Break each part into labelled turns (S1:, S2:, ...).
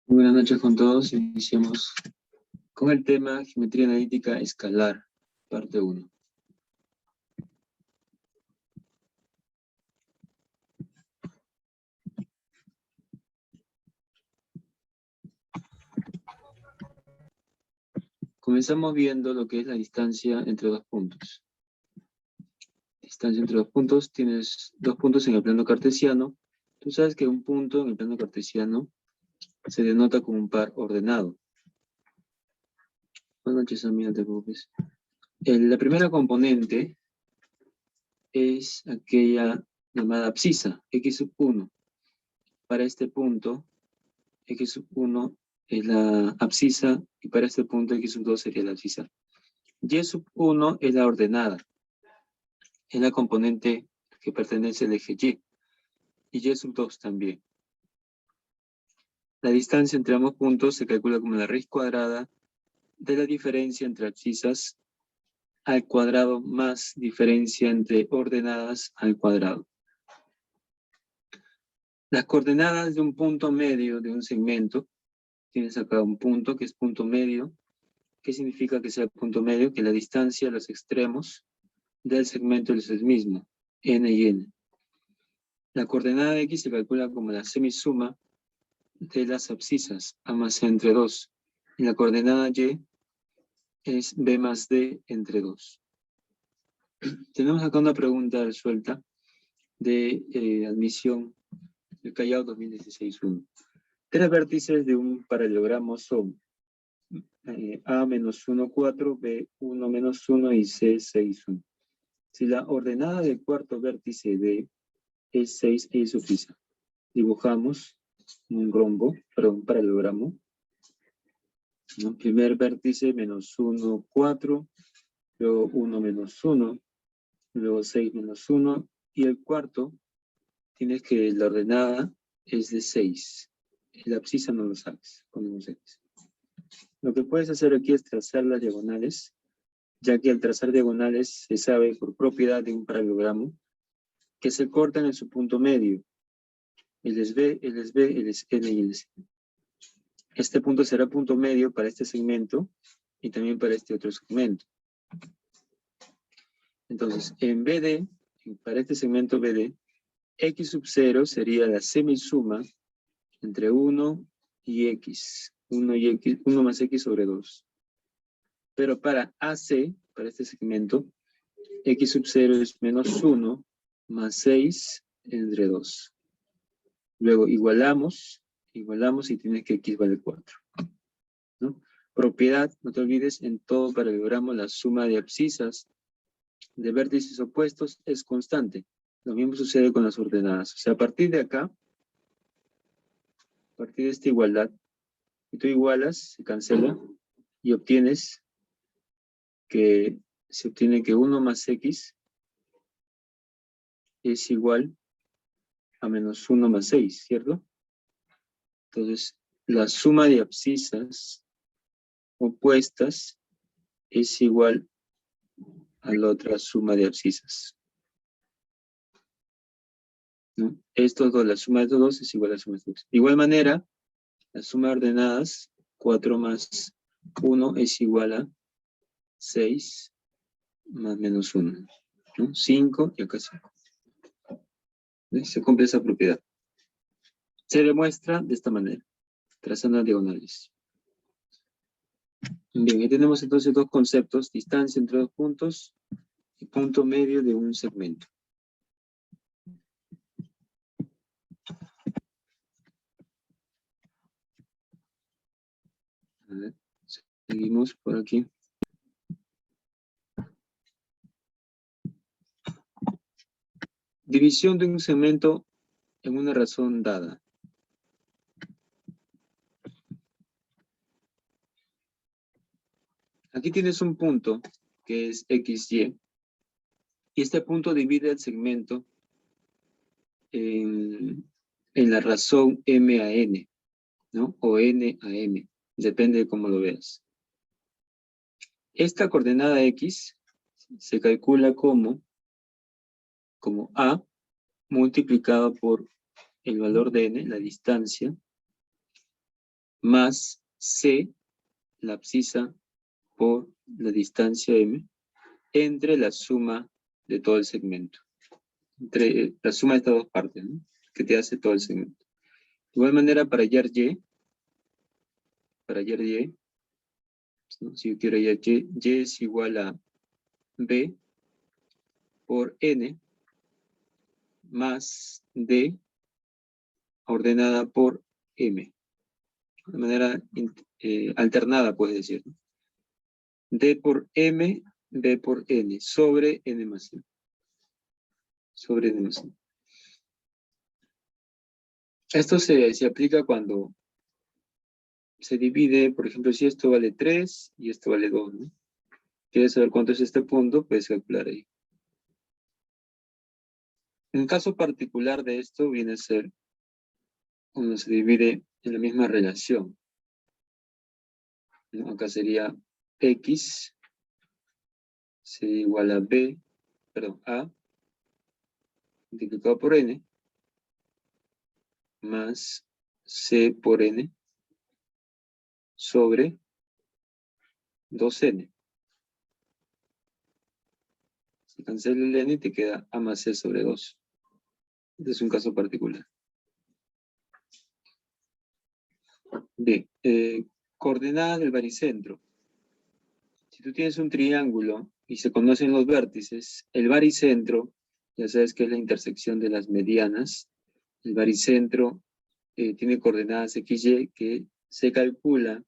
S1: Buenas noches con todos. Iniciamos con el tema Geometría Analítica Escalar, parte 1. Comenzamos viendo lo que es la distancia entre dos puntos. Distancia entre dos puntos, tienes dos puntos en el plano cartesiano. Tú sabes que un punto en el plano cartesiano se denota con un par ordenado. Buenas noches, amiga, no te preocupes. La primera componente es aquella llamada abscisa, x1. Para este punto, x1 es la abscisa y para este punto x2 sería la abscisa. Y1 es la ordenada, es la componente que pertenece al eje Y, y Y2 también. La distancia entre ambos puntos se calcula como la raíz cuadrada de la diferencia entre abscisas al cuadrado más diferencia entre ordenadas al cuadrado. Las coordenadas de un punto medio de un segmento, tienes acá un punto que es punto medio. ¿Qué significa que sea punto medio? Que la distancia a los extremos del segmento es el mismo, n y n. La coordenada de x se calcula como la semisuma de las abscisas, a más c entre 2. Y la coordenada y es b más d entre 2. Tenemos acá una pregunta resuelta de admisión del Callao 2016-1. Tres vértices de un paralelogramo son A menos 1, 4, B 1 menos 1 y C 6, 1. Si la ordenada del cuarto vértice D es 6 y es su abscisa, dibujamos un rombo, perdón, un paralelogramo. ¿No? Primer vértice menos 1, 4, luego 1 menos 1, luego 6 menos 1, y el cuarto tienes que la ordenada es de 6. La abscisa no lo sabes, ponemos X. Lo que puedes hacer aquí es trazar las diagonales, ya que al trazar diagonales se sabe por propiedad de un paralelogramo que se cortan en su punto medio. Él es B, él es B, él es N y él es N. Este punto será punto medio para este segmento y también para este otro segmento. Entonces, en BD, para este segmento BD, X sub 0 sería la semisuma entre 1 y X. 1 más X sobre 2. Pero para AC, para este segmento, X sub 0 es menos 1 más 6 entre 2. Luego igualamos y tienes que X vale 4. ¿No? Propiedad, no te olvides, en todo paralelogramo la suma de abscisas de vértices opuestos es constante. Lo mismo sucede con las ordenadas. O sea, a partir de acá, a partir de esta igualdad, y tú igualas, se cancela, y obtienes que, se obtiene que 1 más X es igual a menos 1 más 6, ¿cierto? Entonces, la suma de abscisas opuestas es igual a la otra suma de abscisas. ¿No? Estos dos, la suma de estos dos es igual a la suma de estos dos. De igual manera, la suma de ordenadas, 4 más 1 es igual a 6 más menos 1. ¿No? 5 y acá 5. Se cumple esa propiedad. Se demuestra de esta manera, trazando las diagonales. Bien, ahí tenemos entonces dos conceptos, distancia entre dos puntos y punto medio de un segmento. A ver, seguimos por aquí. División de un segmento en una razón dada. Aquí tienes un punto que es XY. Y este punto divide el segmento en la razón M a N, ¿no? O N a M, depende de cómo lo veas. Esta coordenada X se calcula como A multiplicado por el valor de N, la distancia, más C, la abscisa, por la distancia M, entre la suma de todo el segmento. Entre la suma de estas dos partes, ¿no? Que te hace todo el segmento. De igual manera, para hallar Y, ¿no? Si yo quiero hallar Y es igual a B por N más D ordenada por M. De manera alternada, puedes decir, ¿no? D por M, B por N, sobre N más M. Sobre N más M. Esto se aplica cuando se divide, por ejemplo, si esto vale 3 y esto vale 2, ¿no? ¿Quieres saber cuánto es este punto? Puedes calcular ahí. Un caso particular de esto viene a ser cuando se divide en la misma relación, ¿no? Acá sería X sería igual a A multiplicado por N más C por N sobre 2N. Se cancela el N y te queda A más C sobre 2. Este es un caso particular. Bien, coordenadas del baricentro. Si tú tienes un triángulo y se conocen los vértices, el baricentro, ya sabes que es la intersección de las medianas, el baricentro tiene coordenadas XY que se calcula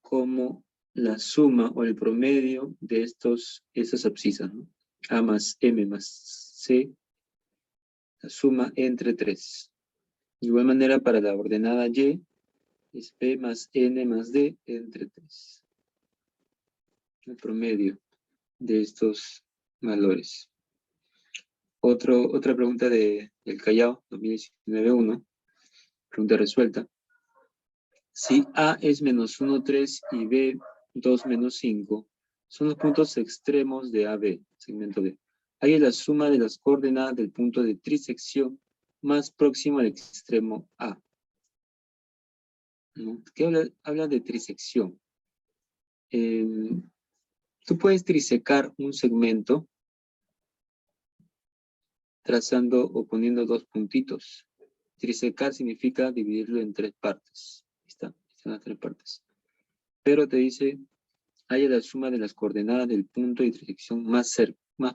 S1: como la suma o el promedio de estas abscisas, ¿no? A más M más C, la suma entre 3. De igual manera, para la ordenada Y, es P más N más D entre 3. El promedio de estos valores. Otra pregunta del Callao, 2019-1, pregunta resuelta. Si A es menos 1, 3 y B 2, menos 5, son los puntos extremos de AB, segmento B. Ahí es la suma de las coordenadas del punto de trisección más próximo al extremo A. ¿No? ¿Qué habla de trisección? Tú puedes trisecar un segmento trazando o poniendo dos puntitos. Trisecar significa dividirlo en 3 partes. Están las 3 partes. Pero te dice, haya la suma de las coordenadas del punto de trisección más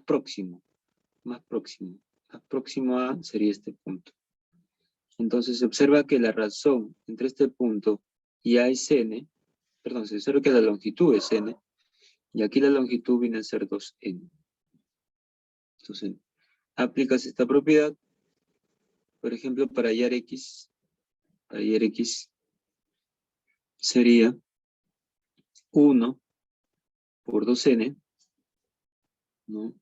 S1: próximo. Más próximo a sería este punto. Entonces se observa que la razón entre este punto y A es N, perdón, se observa que la longitud es N, y aquí la longitud viene a ser 2N. Entonces, aplicas esta propiedad, por ejemplo, para hallar X sería 1 por 2N, ¿no?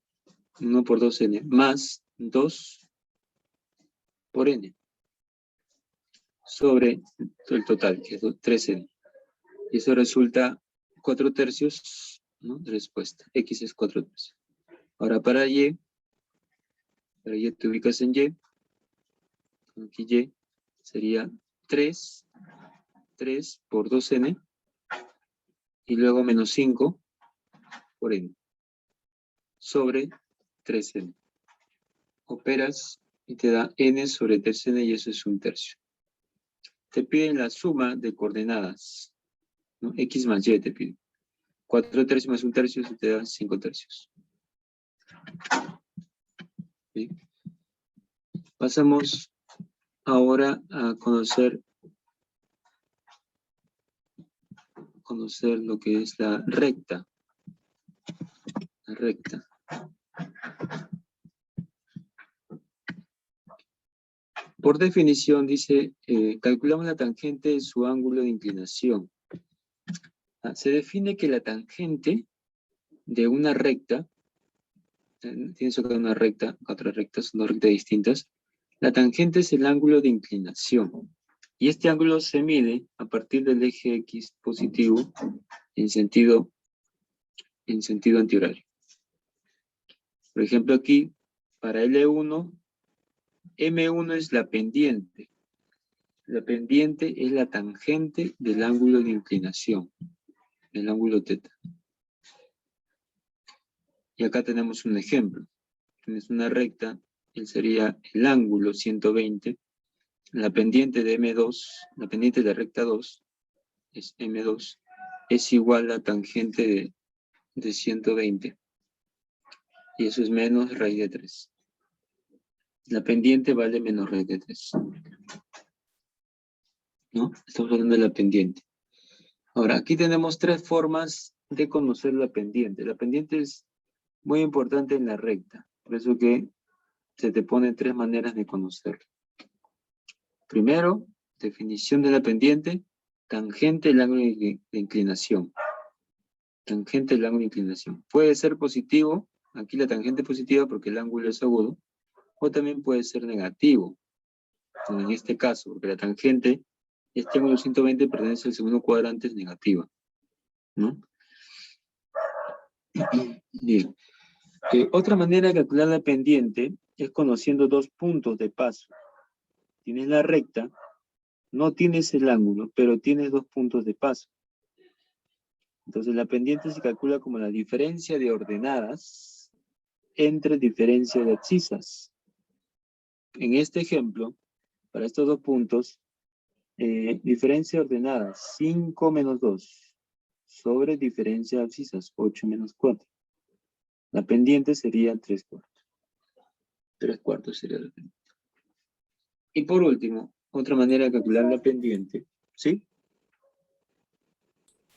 S1: 1 por 2N, más 2 por N, sobre el total, que es 3N. Y eso resulta 4 tercios, ¿no? De respuesta. X es 4 tercios. Ahora para Y te ubicas en Y. Aquí Y sería 3 por 2N. Y luego menos 5 por N. Sobre 3N. Operas y te da N sobre 3N y eso es 1 tercio. Te piden la suma de coordenadas, ¿no? X más Y te piden. 4 tercios más 1 tercio, eso te da 5 tercios. ¿Sí? Pasamos ahora a conocer lo que es la recta. La recta. Por definición dice, calculamos la tangente de su ángulo de inclinación. Se define que la tangente de una recta, tienes acá una recta, otras rectas, son dos rectas distintas. La tangente es el ángulo de inclinación. Y este ángulo se mide a partir del eje X positivo en sentido antihorario. Por ejemplo, aquí, para L1, M1 es la pendiente La pendiente es la tangente del ángulo de inclinación, el ángulo teta. Y acá tenemos un ejemplo. Tienes una recta, él sería el ángulo 120. La pendiente de M2, la pendiente de recta 2, es M2, es igual a la tangente de 120. Y eso es menos raíz de 3. La pendiente vale menos raíz de 3. ¿No? Estamos hablando de la pendiente. Ahora, aquí tenemos 3 formas de conocer la pendiente. La pendiente es muy importante en la recta. Por eso que se te ponen 3 maneras de conocerla. Primero, definición de la pendiente, tangente del ángulo de inclinación. Tangente del ángulo de inclinación. Puede ser positivo, aquí la tangente positiva porque el ángulo es agudo, o también puede ser negativo. En este caso, porque la tangente, este ángulo 120 pertenece al segundo cuadrante, es negativa, ¿no? Bien. Otra manera de calcular la pendiente es conociendo 2 puntos de paso. Tienes la recta, no tienes el ángulo, pero tienes 2 puntos de paso. Entonces la pendiente se calcula como la diferencia de ordenadas entre diferencia de abscisas. En este ejemplo, para estos 2 puntos, diferencia de ordenadas 5 menos 2 sobre diferencia de abscisas 8 menos 4. La pendiente sería 3 cuartos. 3 cuartos sería la pendiente. Y por último, otra manera de calcular la pendiente, ¿sí?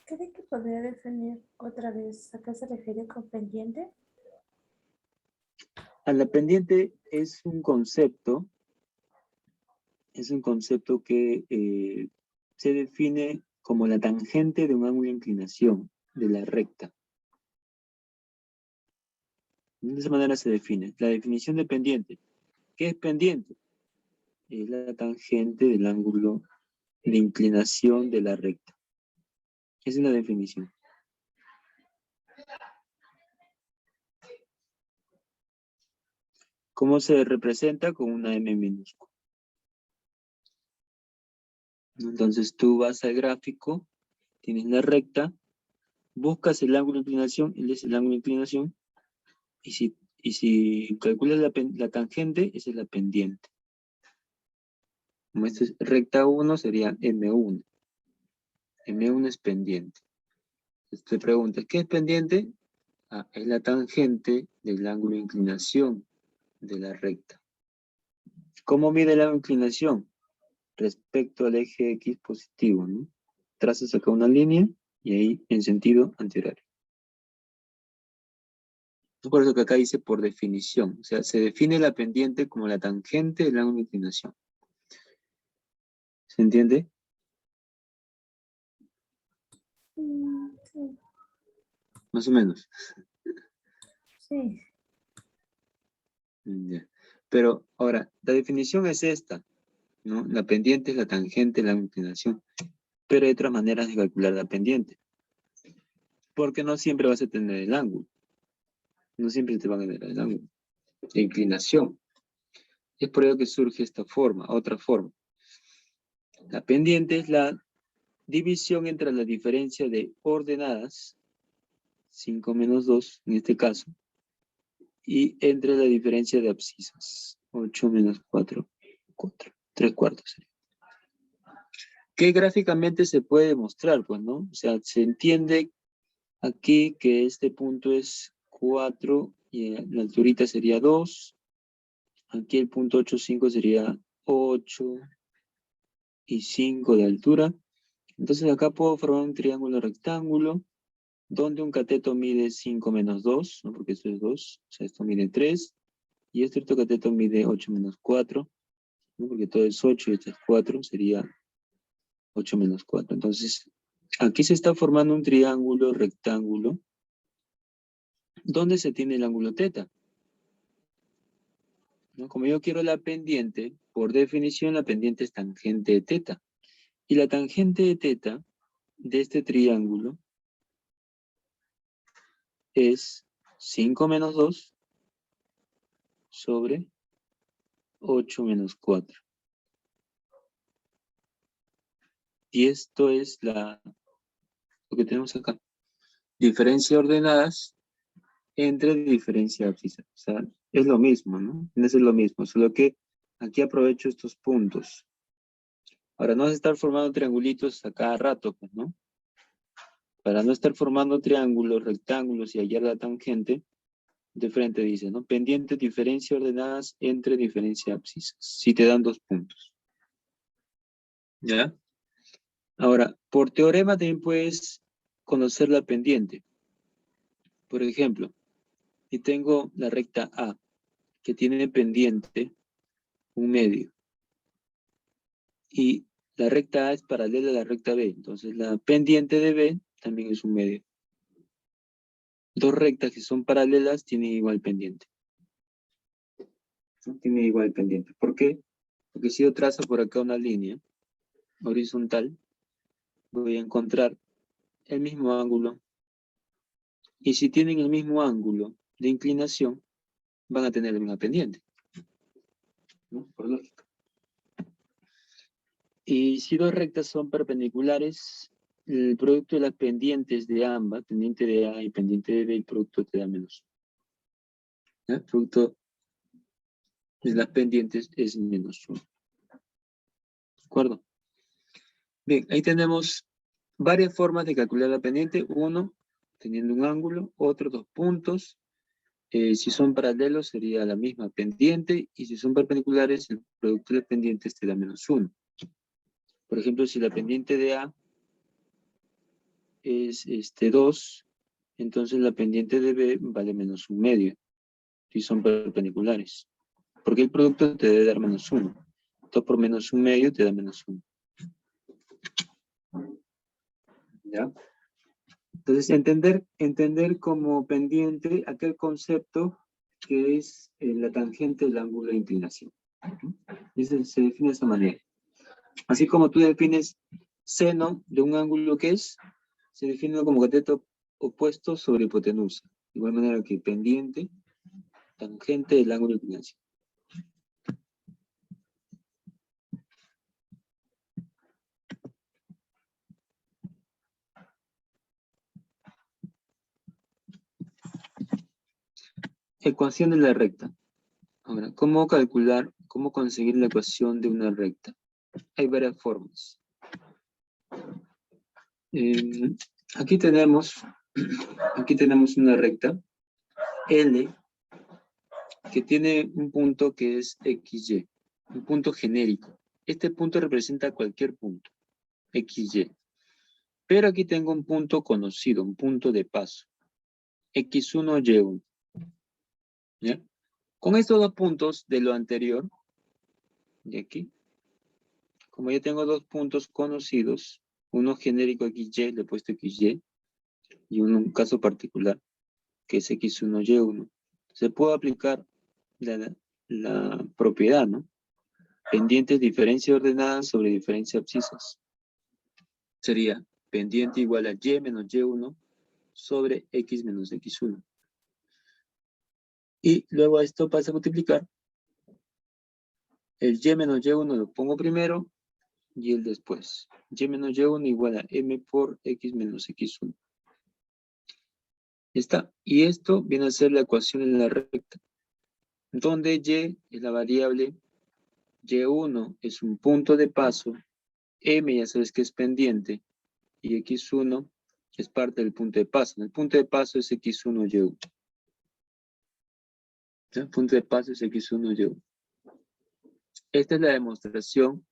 S2: ¿Cree que podría definir otra vez a qué se refiere con pendiente?
S1: A la pendiente es un concepto que se define como la tangente de un ángulo de inclinación de la recta. De esa manera se define. La definición de pendiente. ¿Qué es pendiente? Es la tangente del ángulo de inclinación de la recta. Esa es la definición. ¿Cómo se representa? Con una M minúscula. Entonces tú vas al gráfico, tienes la recta, buscas el ángulo de inclinación, él es el ángulo de inclinación, y si calculas la tangente, esa es la pendiente. Como esta es recta 1, sería M1. M1 es pendiente. Entonces te preguntas, ¿qué es pendiente? Ah, es la tangente del ángulo de inclinación de la recta. ¿Cómo mide la inclinación? Respecto al eje X positivo, ¿no? Trazas acá una línea y ahí en sentido antihorario. Por eso que acá dice por definición. O sea, se define la pendiente como la tangente del ángulo de inclinación. ¿Se entiende?
S2: Sí.
S1: Más o menos.
S2: Sí.
S1: Ya. Pero ahora, la definición es esta, ¿no? La pendiente es la tangente de la inclinación. Pero hay otras maneras de calcular la pendiente. Porque no siempre vas a tener el ángulo. No siempre te van a dar el ángulo de inclinación. Es por ello que surge esta forma, otra forma. La pendiente es la división entre la diferencia de ordenadas, 5 menos 2 en este caso, y entre la diferencia de abscisas, 8 menos 4, 4, 3 cuartos. Que gráficamente se puede demostrar, pues, ¿no? O sea, se entiende aquí que este punto es 4 y la alturita sería 2. Aquí el punto 8, 5 sería 8 y 5 de altura. Entonces acá puedo formar un triángulo rectángulo donde un cateto mide 5 menos 2, ¿no? Porque esto es 2, o sea, esto mide 3. Y este otro cateto mide 8 menos 4, ¿no? Porque todo es 8 y esto es 4, sería 8 menos 4. Entonces, aquí se está formando un triángulo rectángulo donde se tiene el ángulo teta, ¿no? Como yo quiero la pendiente, por definición la pendiente es tangente de teta. Y la tangente de teta de este triángulo es 5 menos 2 sobre 8 menos 4. Y esto es lo que tenemos acá. Diferencia ordenadas entre diferencia abscisas. O sea, es lo mismo, ¿no? Es lo mismo, solo que aquí aprovecho estos puntos. Para no estar formando triangulitos a cada rato, pues, ¿no? Para no estar formando triángulos, rectángulos y hallar la tangente, de frente dice, ¿no? Pendientes, diferencia ordenadas entre diferencia abscisas. Si te dan 2 puntos. ¿Ya? Ahora, por teorema también puedes conocer la pendiente. Por ejemplo, si tengo la recta A, que tiene pendiente 1/2, y la recta A es paralela a la recta B, entonces la pendiente de B también es 1/2. Dos rectas que son paralelas tienen igual pendiente. ¿No? Tienen igual pendiente. ¿Por qué? Porque si yo trazo por acá una línea horizontal, voy a encontrar el mismo ángulo. Y si tienen el mismo ángulo de inclinación, van a tener la misma pendiente, ¿no? Por lógica. Y si dos rectas son perpendiculares, el producto de las pendientes de ambas, pendiente de A y pendiente de B, el producto te da menos. ¿Ya? El producto de las pendientes es -1. ¿De acuerdo? Bien, ahí tenemos varias formas de calcular la pendiente. Uno, teniendo un ángulo, otro 2 puntos. Si son paralelos sería la misma pendiente, y si son perpendiculares, el producto de las pendientes te da -1. Por ejemplo, si la pendiente de A es 2, entonces la pendiente de B vale -1/2, si son perpendiculares. Porque el producto te debe dar -1. 2 por -1/2 te da -1. ¿Ya? Entonces, entender como pendiente aquel concepto que es la tangente del ángulo de inclinación. Se define de esa manera. Así como tú defines seno de un ángulo que es, se define como cateto opuesto sobre hipotenusa. De igual manera que pendiente, tangente del ángulo de inclinación. Ecuación de la recta. Ahora, ¿cómo calcular, cómo conseguir la ecuación de una recta? Hay varias formas. Aquí tenemos una recta L que tiene un punto que es XY, un punto genérico. Este punto representa cualquier punto, XY. Pero aquí tengo un punto conocido, un punto de paso, X1, Y1. ¿Ya? Con estos 2 puntos de lo anterior, de aquí, como ya tengo 2 puntos conocidos, uno genérico XY, le he puesto XY, y un caso particular, que es X1, Y1, se puede aplicar la propiedad, ¿no? Pendientes diferencia ordenada sobre diferencia abscisas. Sería pendiente igual a Y menos Y1 sobre X menos X1. Y luego a esto pasa a multiplicar. El Y menos Y1 lo pongo primero y el después. Y menos Y1 igual a M por X menos X1. Ya está. Y esto viene a ser la ecuación en la recta, donde Y es la variable, Y1 es un punto de paso, M ya sabes que es pendiente, y X1 es parte del punto de paso. El punto de paso es X1, Y1. El punto de paso es X1, Y1. Esta es la demostración,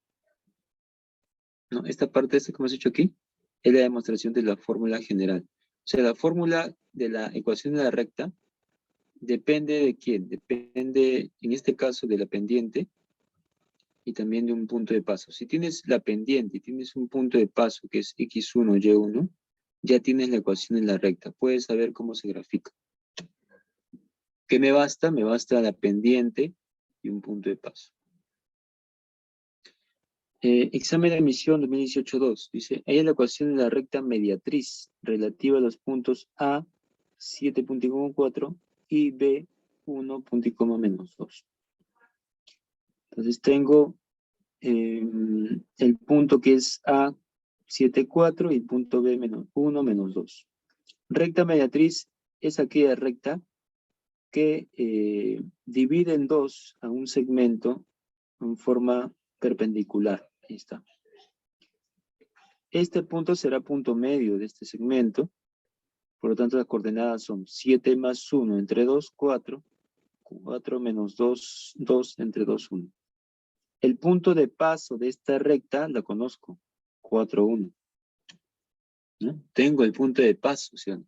S1: ¿no? Esta parte, como has hecho aquí, es la demostración de la fórmula general. O sea, la fórmula de la ecuación de la recta depende de quién. Depende, en este caso, de la pendiente y también de un punto de paso. Si tienes la pendiente y tienes un punto de paso que es X1, Y1, ya tienes la ecuación en la recta. Puedes saber cómo se grafica. ¿Qué me basta? Me basta la pendiente y un punto de paso. Examen de admisión 2018-2. Dice, hay la ecuación de la recta mediatriz relativa a los puntos A, 7.4 y B, 1.2. Entonces tengo el punto que es A, 7, 4 y punto B menos 1, menos 2. Recta mediatriz es aquella recta que divide en dos a un segmento en forma perpendicular. Ahí está. Este punto será punto medio de este segmento. Por lo tanto, las coordenadas son 7 más 1 entre 2, 4. 4 menos 2, 2 entre 2, 1. El punto de paso de esta recta la conozco. 4, 1. ¿No? Tengo el punto de paso, ¿sí o no?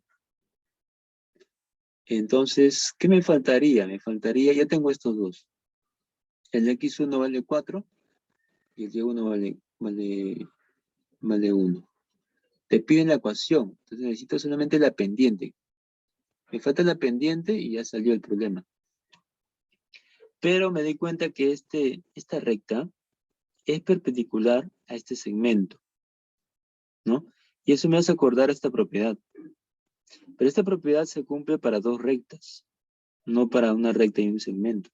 S1: Entonces, ¿qué me faltaría? Me faltaría, ya tengo estos dos. El x1 vale 4 y el y1 vale 1. Te piden la ecuación, entonces necesito solamente la pendiente. Me falta la pendiente y ya salió el problema. Pero me di cuenta que esta recta es perpendicular a este segmento, ¿no? Y eso me hace acordar esta propiedad. Pero esta propiedad se cumple para dos rectas, no para una recta y un segmento.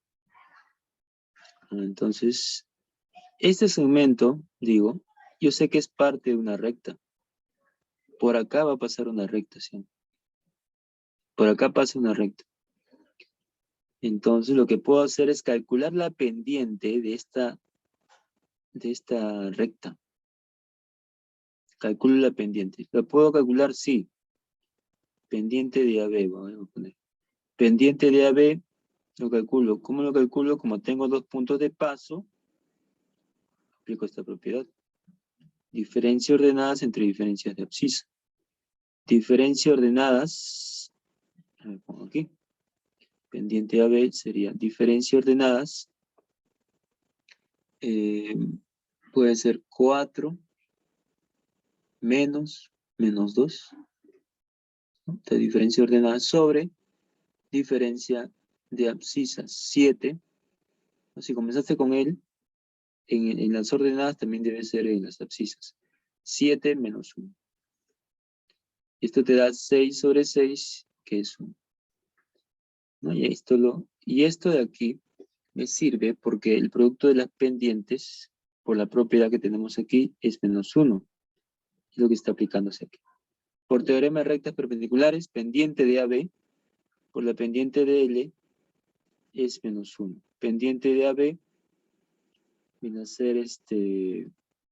S1: Entonces, este segmento, digo, yo sé que es parte de una recta. Por acá va a pasar una recta, ¿sí? Por acá pasa una recta. Entonces, lo que puedo hacer es calcular la pendiente de esta recta. Calculo la pendiente. ¿La puedo calcular? Sí. Pendiente de AB, vamos a poner. Pendiente de AB, lo calculo. ¿Cómo lo calculo? Como tengo dos puntos de paso, aplico esta propiedad. Diferencia ordenadas entre diferencias de abscisa. Diferencia ordenadas, me pongo aquí. Pendiente AB sería diferencia ordenadas. Puede ser 4 menos 2. ¿No? La diferencia ordenada sobre diferencia de abscisas 7. Si comenzaste con él, en las ordenadas también debe ser en las abscisas. 7 menos 1. Esto te da 6 sobre 6, que es 1. ¿No? Y esto de aquí me sirve porque el producto de las pendientes, por la propiedad que tenemos aquí, es menos 1. Es lo que está aplicándose aquí. Por teorema de rectas perpendiculares, pendiente de AB por la pendiente de L es menos 1. Pendiente de AB viene a ser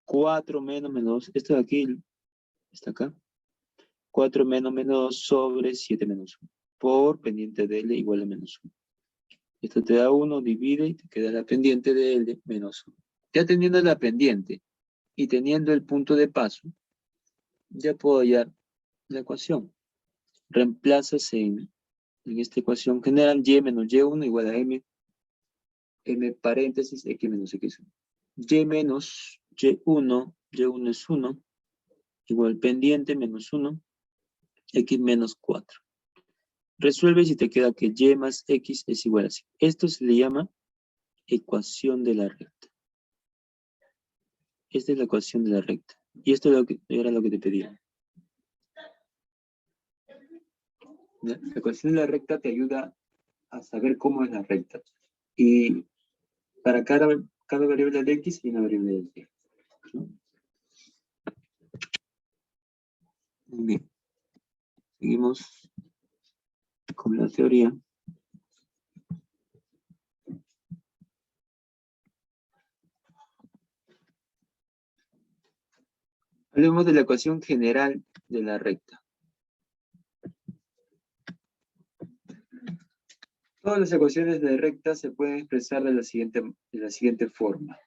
S1: 4 menos 2. Esto de aquí está acá. 4 menos 2 sobre 7 menos 1. Por pendiente de L igual a menos 1. Esto te da 1, divide y te queda la pendiente de L menos 1. Ya teniendo la pendiente y teniendo el punto de paso, ya puedo hallar la ecuación. Reemplazas en esta ecuación general y menos y1 igual a m paréntesis x menos x1. Y menos y1 es 1, igual pendiente menos 1, x menos 4. Resuelves y te queda que y más x es igual a 5. Esto se le llama ecuación de la recta. Esta es la ecuación de la recta. Y esto era lo que te pedía. La ecuación de la recta te ayuda a saber cómo es la recta. Y para cada variable de x y una variable de y. ¿No? Muy bien. Seguimos con la teoría. Hablemos de la ecuación general de la recta. Todas las ecuaciones de recta se pueden expresar de la siguiente forma.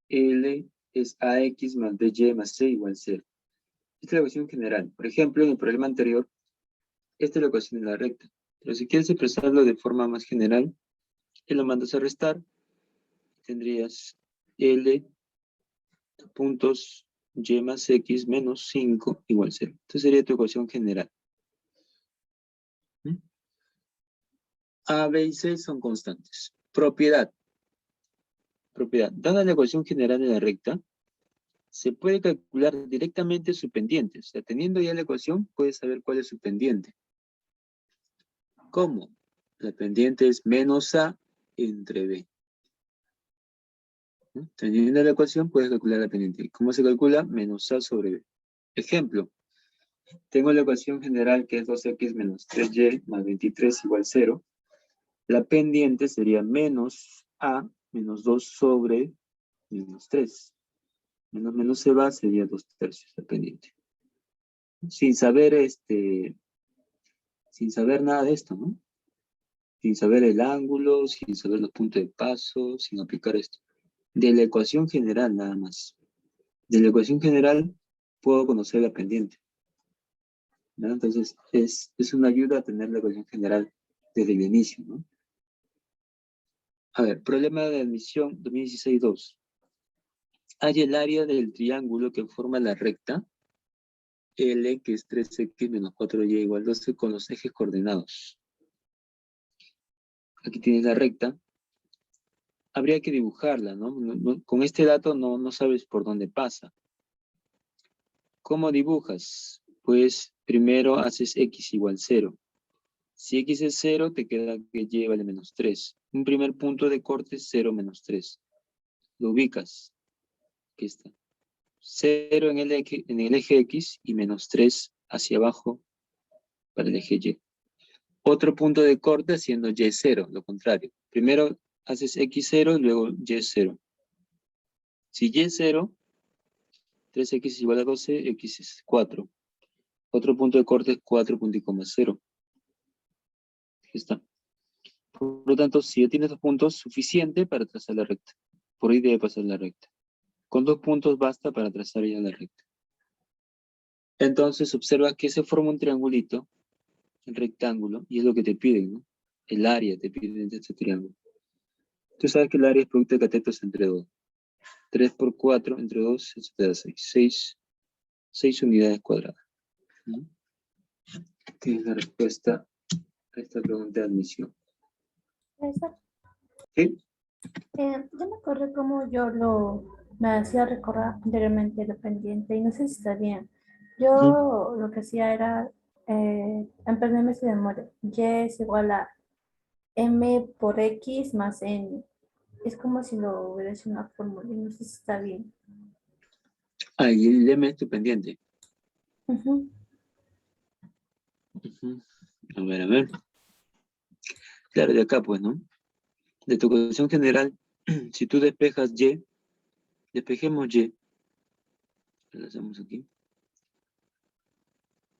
S1: L es AX más BY más C igual 0. Esta es la ecuación general. Por ejemplo, en el problema anterior, esta es la ecuación de la recta. Pero si quieres expresarlo de forma más general, lo mandas a restar. Tendrías L puntos Y más X menos 5 igual 0. Esta sería tu ecuación general. A, B y C son constantes. Propiedad. Dada la ecuación general de la recta, se puede calcular directamente su pendiente. O sea, teniendo ya la ecuación, puedes saber cuál es su pendiente. ¿Cómo? La pendiente es menos A entre B. ¿no? Teniendo la ecuación, puedes calcular la pendiente. ¿Cómo se calcula? Menos A sobre B. Ejemplo, tengo la ecuación general que es 2x menos 3y más 23 igual 0. La pendiente sería menos A menos 2 sobre menos 3. Menos se va, sería 2/3 la pendiente. Sin saber nada de esto, ¿no? Sin saber el ángulo, sin saber los puntos de paso, sin aplicar esto. De la ecuación general nada más. De la ecuación general puedo conocer la pendiente, ¿no? Entonces es una ayuda a tener la ecuación general desde el inicio, ¿no? A ver, problema de admisión 2016-2. Hay el área del triángulo que forma la recta L, que es 3x menos 4y igual 12, con los ejes coordenados. Aquí tienes la recta. Habría que dibujarla, ¿no? Con este dato no sabes por dónde pasa. ¿Cómo dibujas? Pues primero haces x igual 0. Si x es 0, te queda que y vale menos 3. Un primer punto de corte es 0 menos 3. Lo ubicas. Aquí está. 0 en el eje X y menos 3 hacia abajo para el eje Y. Otro punto de corte haciendo Y0, lo contrario. Primero haces X0 y luego Y0. Si Y0, 3x es igual a 12, X es 4. Otro punto de corte es 4,0. Aquí está. Por lo tanto, si ya tienes 2 puntos, suficiente para trazar la recta. Por ahí debe pasar la recta. Con 2 puntos basta para trazar ya la recta. Entonces, observa que se forma un triangulito, el rectángulo, y es lo que te piden, ¿no? El área te piden de este triángulo. Tú sabes que el área es producto de catetos entre 2. 3 por 4 entre 2, eso te da 6. 6 unidades cuadradas. ¿No? Tienes la respuesta a esta pregunta de admisión.
S2: Profesor,
S1: ¿Sí?
S2: yo me acuerdo cómo me hacía recordar anteriormente lo pendiente y no sé si está bien. Yo lo que hacía era aprenderme su memoria. Y es igual a m por x más n. Es como si lo hubiera hecho una fórmula y no sé si está bien.
S1: Ahí el M es tu pendiente.
S2: Ujú.
S1: A ver. Claro, de acá pues, ¿no? De tu ecuación general, si tú despejas Y, despejemos Y. Lo hacemos aquí.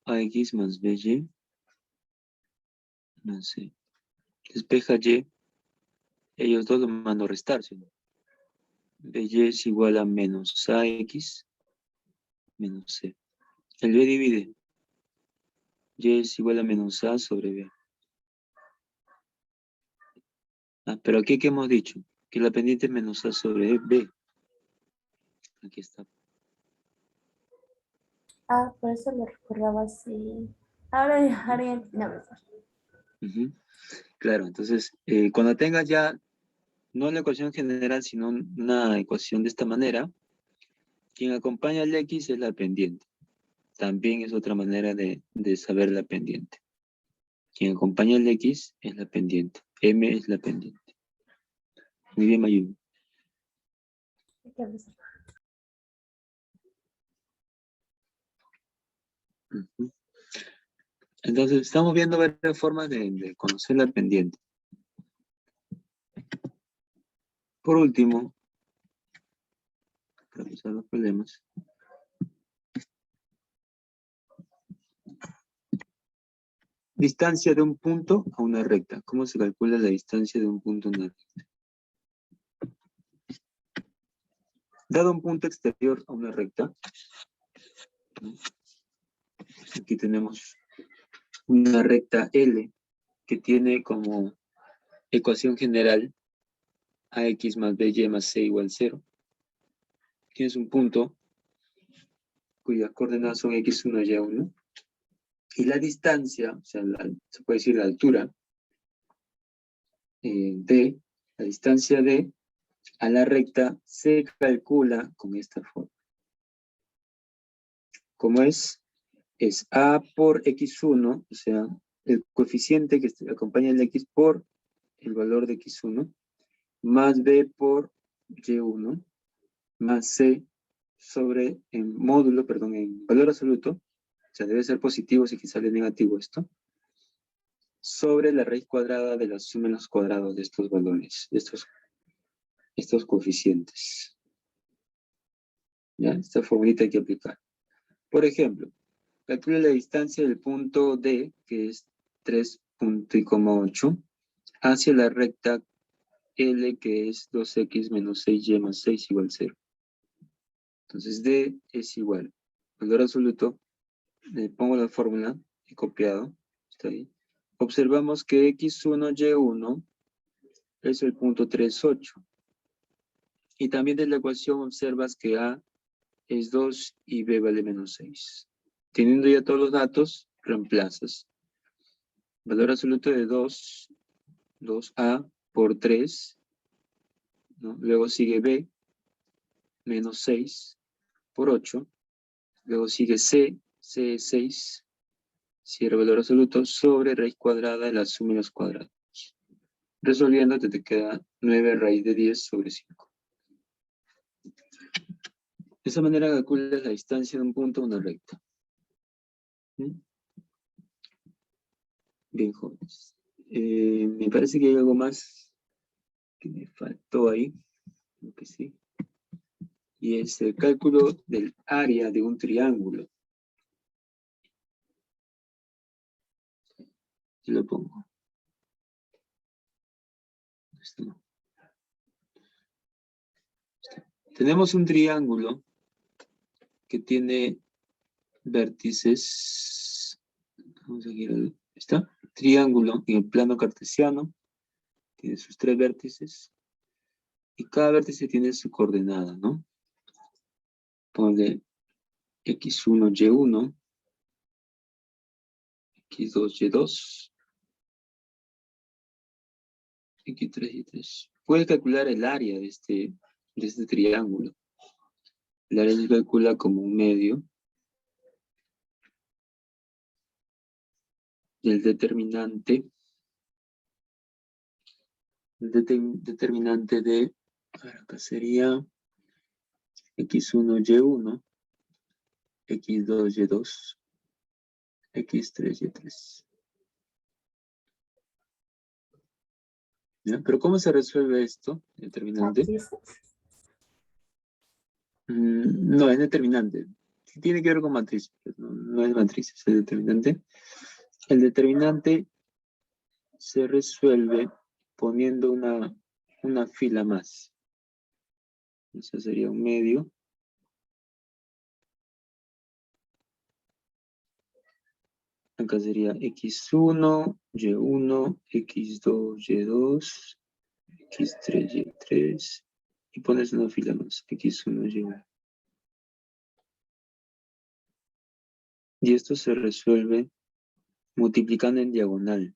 S1: AX más BY más C. Despeja Y. Ellos dos los mando a restar, ¿sí? BY es igual a menos AX menos C. El B divide. Y es igual a menos A sobre B. Pero aquí, ¿qué hemos dicho? Que la pendiente es menos A sobre B. Aquí está.
S2: Ah, por eso lo recordaba así. Ahora dejaré no,
S1: Claro, entonces, cuando tengas ya, no la ecuación general, sino una ecuación de esta manera, quien acompaña al X es la pendiente. También es otra manera de saber la pendiente. Quien acompaña al X es la pendiente. M es la pendiente. Muy bien, Mayumi. Entonces, estamos viendo varias formas de conocer la pendiente. Por último, para resolver los problemas, distancia de un punto a una recta. ¿Cómo se calcula la distancia de un punto a una recta? Dado un punto exterior a una recta, aquí tenemos una recta L que tiene como ecuación general AX más BY más C igual 0. Tienes un punto cuyas coordenadas son X1 y Y1. Y la distancia, o sea, se puede decir la altura D, la distancia D a la recta se calcula con esta forma. ¿Cómo es? Es A por X1, o sea, el coeficiente que acompaña el X por el valor de X1, más B por Y1 más C sobre, en módulo, perdón, en valor absoluto, o sea, debe ser positivo si que sale negativo esto, sobre la raíz cuadrada de la suma en los cuadrados de estos valores, de estos coeficientes. ¿Ya? Esta formulita hay que aplicar. Por ejemplo, calcule la distancia del punto D, que es 3.8, hacia la recta L, que es 2x menos 6y más 6 igual 0. Entonces D es igual. Valor absoluto, le pongo la fórmula, he copiado, está ahí. Observamos que x1, y1 es el punto 3,8. Y también de la ecuación observas que A es 2 y B vale menos 6. Teniendo ya todos los datos, reemplazas. Valor absoluto de 2A por 3, ¿no? Luego sigue B, menos 6 por 8. Luego sigue C es 6, cierra valor absoluto, sobre raíz cuadrada de la suma de los cuadrados. Resolviendo te queda 9 raíz de 10 sobre 5. De esa manera calculas la distancia de un punto a una recta. ¿Mm? Bien, jóvenes. Me parece que hay algo más que me faltó ahí. Creo que sí. Y es el cálculo del área de un triángulo. Yo lo pongo. Esto no. Tenemos un triángulo que tiene vértices. Vamos a girar. ¿Está? Triángulo en el plano cartesiano. Tiene sus 3 vértices. Y cada vértice tiene su coordenada, ¿no? Ponle x1, y1, x2, y2, x3, y3. Puedes calcular el área de este triángulo. El área se calcula como un medio del determinante. El determinante de, acá sería x1, y1, x2, y2, x3, y3. ¿Ya? Pero ¿cómo se resuelve esto? Determinante. No, es determinante. Tiene que ver con matriz, no es matriz, es el determinante. El determinante se resuelve poniendo una fila más. Eso sería un medio. Acá sería x1, y1, x2, y2, x3, y3. Y pones una fila más, x1, y1. Y esto se resuelve multiplicando en diagonal.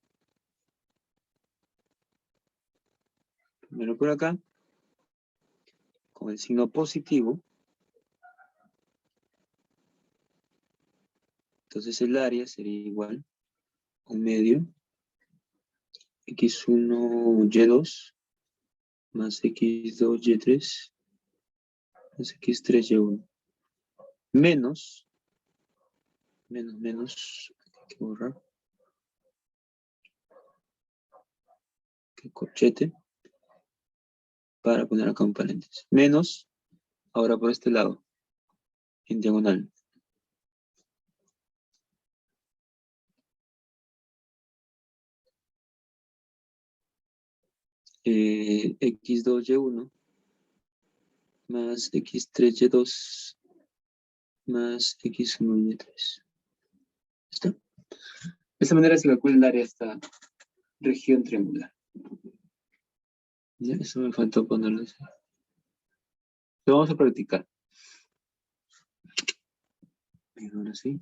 S1: Primero por acá, con el signo positivo. Entonces el área sería igual a un medio, x1, y2, más x2, y3, más x3, y1. Menos, hay que borrar. Que corchete. Para poner acá un paréntesis. Menos, ahora por este lado, en diagonal. X2, Y1, más X3, Y2, más X1, Y3. ¿Está? De esta manera se calcula el área de esta región triangular. ¿Ya? Eso me faltó ponerlo así. Lo vamos a practicar. Y ahora sí.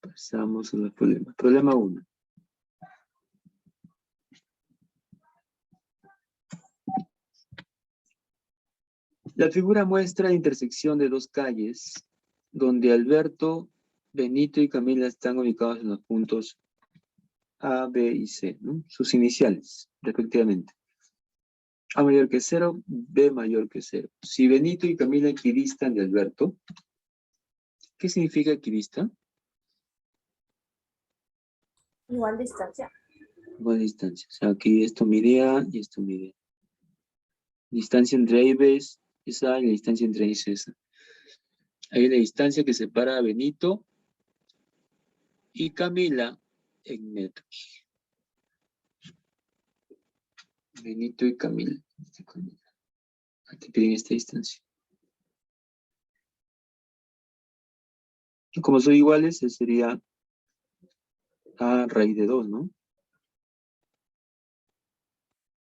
S1: Pasamos a los problemas. Problema 1. La figura muestra la intersección de dos calles donde Alberto, Benito y Camila están ubicados en los puntos A, B y C, ¿no? Sus iniciales, respectivamente. A mayor que 0, B mayor que 0. Si Benito y Camila equidistan de Alberto, ¿qué significa equidistan?
S2: Igual distancia.
S1: Igual distancia. O sea, aquí esto mide A y esto mide A. Distancia entre A y B es A y la distancia entre A y C es esa. Hay la distancia que separa a Benito y Camila en metros. Benito y Camila. Aquí piden esta distancia. Y como son iguales, sería A raíz de 2, ¿no?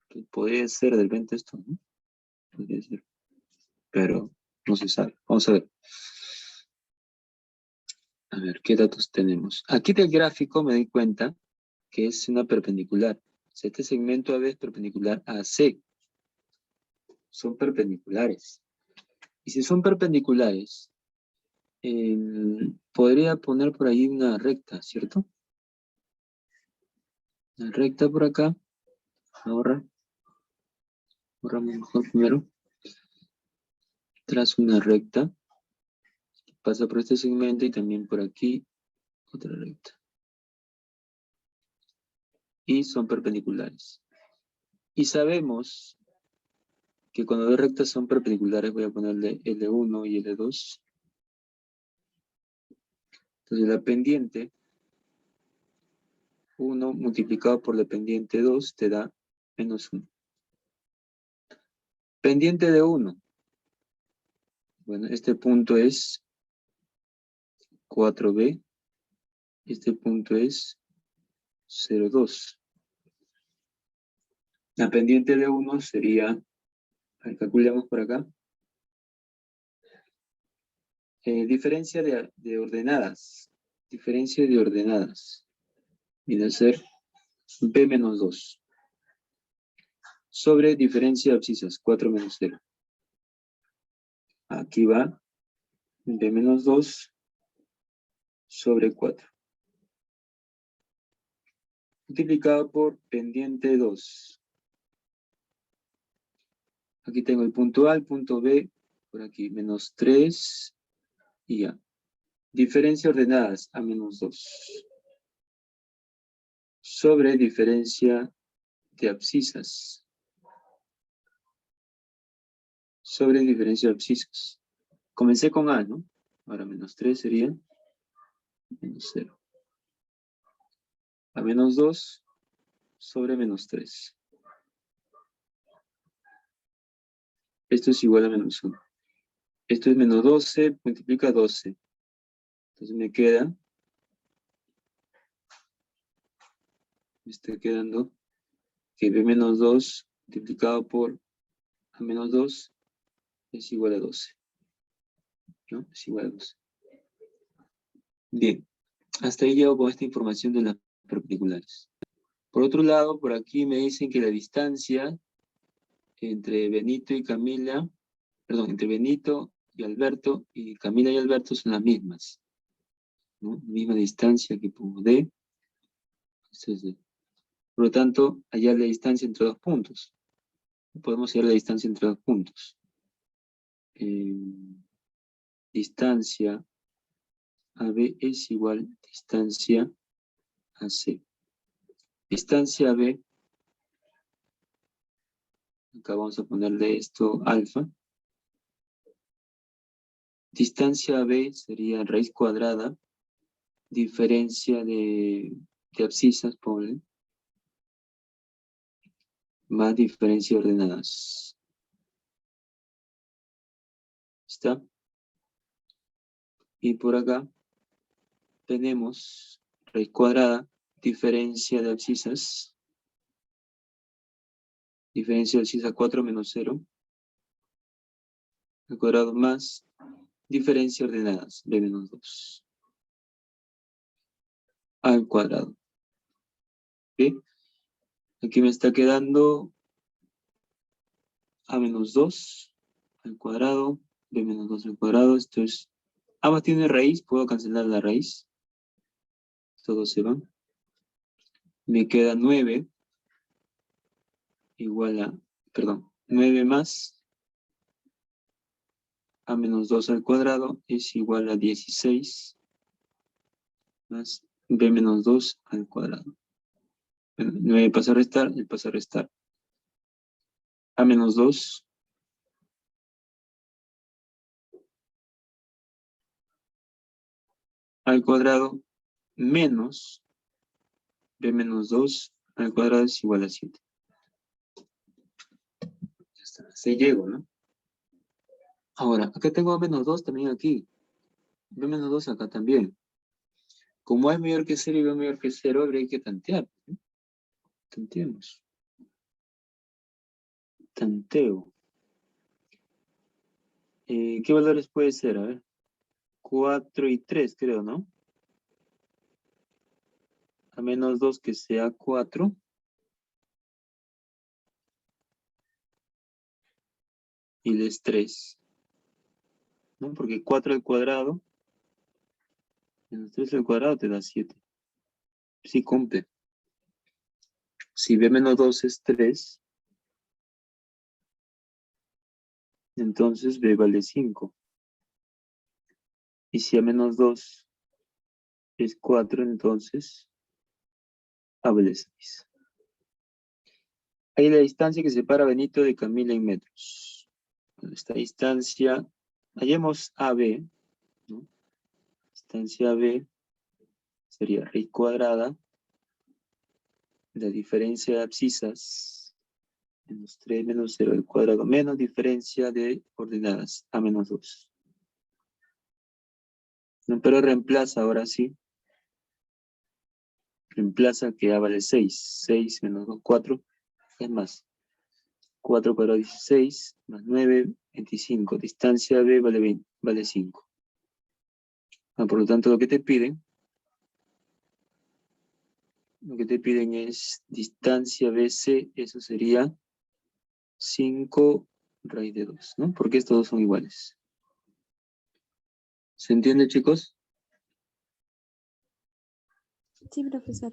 S1: Que podría ser de repente esto, ¿no? Podría ser. Pero no se sabe. Vamos a ver. A ver, ¿qué datos tenemos? Aquí del gráfico me doy cuenta que es una perpendicular. O sea, este segmento AB es perpendicular a C. Son perpendiculares. Y si son perpendiculares, podría poner por ahí una recta, ¿cierto? Una recta por acá. Borramos mejor primero. Trazo una recta. Pasa por este segmento y también por aquí otra recta. Y son perpendiculares. Y sabemos que cuando dos rectas son perpendiculares voy a ponerle L1 y L2. Entonces la pendiente 1 multiplicado por la pendiente 2 te da menos 1. Pendiente de 1. Bueno, este punto es 4B. Este punto es 0,2. La pendiente de 1 sería, a ver, calculamos por acá, diferencia de ordenadas. Diferencia de ordenadas. Viene a ser B menos 2. Sobre diferencia de abscisas, 4 menos 0. Aquí va B menos 2 sobre 4. Multiplicado por pendiente 2. Aquí tengo el punto A, el punto B, por aquí, menos 3 y A. Diferencia ordenadas, A menos 2. Sobre diferencia de abscisas. Sobre diferencia de abscisas. Comencé con A, ¿no? Ahora menos 3 sería menos 0. A menos 2 sobre menos 3. Esto es igual a menos 1. Esto es menos 12, multiplica 12. Entonces me queda, me está quedando que B menos 2 multiplicado por A menos 2 es igual a 12. ¿No? Es igual a 12. Bien, hasta ahí llego con esta información de las perpendiculares. Por otro lado, por aquí me dicen que la distancia entre Benito y Camila, perdón, entre Benito y Alberto, y Camila y Alberto son las mismas, ¿no? Misma distancia que pongo D. Esto es D. Por lo tanto, hallar la distancia entre dos puntos. Podemos hallar la distancia entre dos puntos. Distancia AB es igual a distancia AC. Distancia B, acá vamos a ponerle esto alfa. Distancia B sería raíz cuadrada, diferencia de abscisas, ponle, más diferencia de ordenadas. ¿Está? Y por acá tenemos raíz cuadrada, diferencia de abscisas, diferencia de abscisas 4 menos 0, al cuadrado más diferencia ordenadas, B menos 2, al cuadrado. ¿Ok? Aquí me está quedando A menos 2 al cuadrado, B menos 2 al cuadrado, esto es, ambas tienen raíz, puedo cancelar la raíz, todos se van. Me queda 9 igual a, perdón, 9 más a menos 2 al cuadrado es igual a 16 más b menos 2 al cuadrado. 9 pasa a restar, y pasa a restar. A menos 2 al cuadrado menos b menos 2 al cuadrado es igual a 7. Ya está, se llego, ¿no? Ahora, acá tengo a menos 2 también aquí. B menos 2 acá también. Como A es mayor que 0 y B mayor que 0, habría que tantear, ¿no? Tanteemos. Tanteo. ¿Qué valores puede ser? A ver. 4 y 3, creo, ¿no? A menos 2 que sea 4. Y les 3. ¿No? Porque 4 al cuadrado menos 3 al cuadrado te da 7. Sí cumple. Si B menos 2 es 3, entonces B vale 5. Y si A menos 2 es 4, entonces A vale 6. Ahí la distancia que separa a Benito de Camila en metros. Esta distancia, hallemos AB, ¿no? Distancia AB sería raíz cuadrada de la diferencia de abscisas menos 3 menos 0 al cuadrado menos diferencia de coordenadas A menos 2. No, pero reemplaza ahora sí. Reemplaza que A vale 6. 6 menos 2, 4. Es más. 4 cuadrado 16 más 9, 25. Distancia B vale 5. Por lo tanto, lo que te piden es distancia BC, eso sería 5 raíz de 2, ¿no? Porque estos dos son iguales. ¿Se entiende, chicos?
S3: Sí, profesor.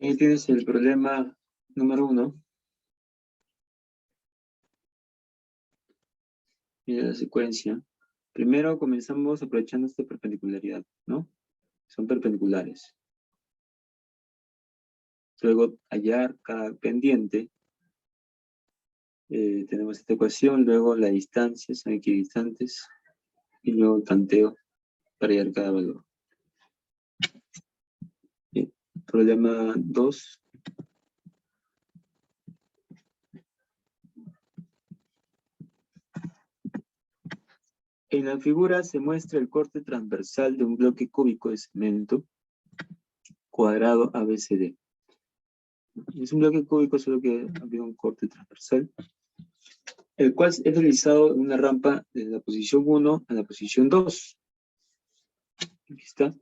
S1: Ahí tienes el problema número 1. Mira la secuencia. Primero comenzamos aprovechando esta perpendicularidad, ¿no? Son perpendiculares. Luego hallar cada pendiente. Tenemos esta ecuación, luego la distancia, son equidistantes, y luego tanteo para hallar cada valor. Bien. Problema 2. En la figura se muestra el corte transversal de un bloque cúbico de cemento cuadrado ABCD. Es un bloque cúbico, solo que había un corte transversal, el cual es realizado en una rampa desde la posición 1 a la posición 2. Aquí está,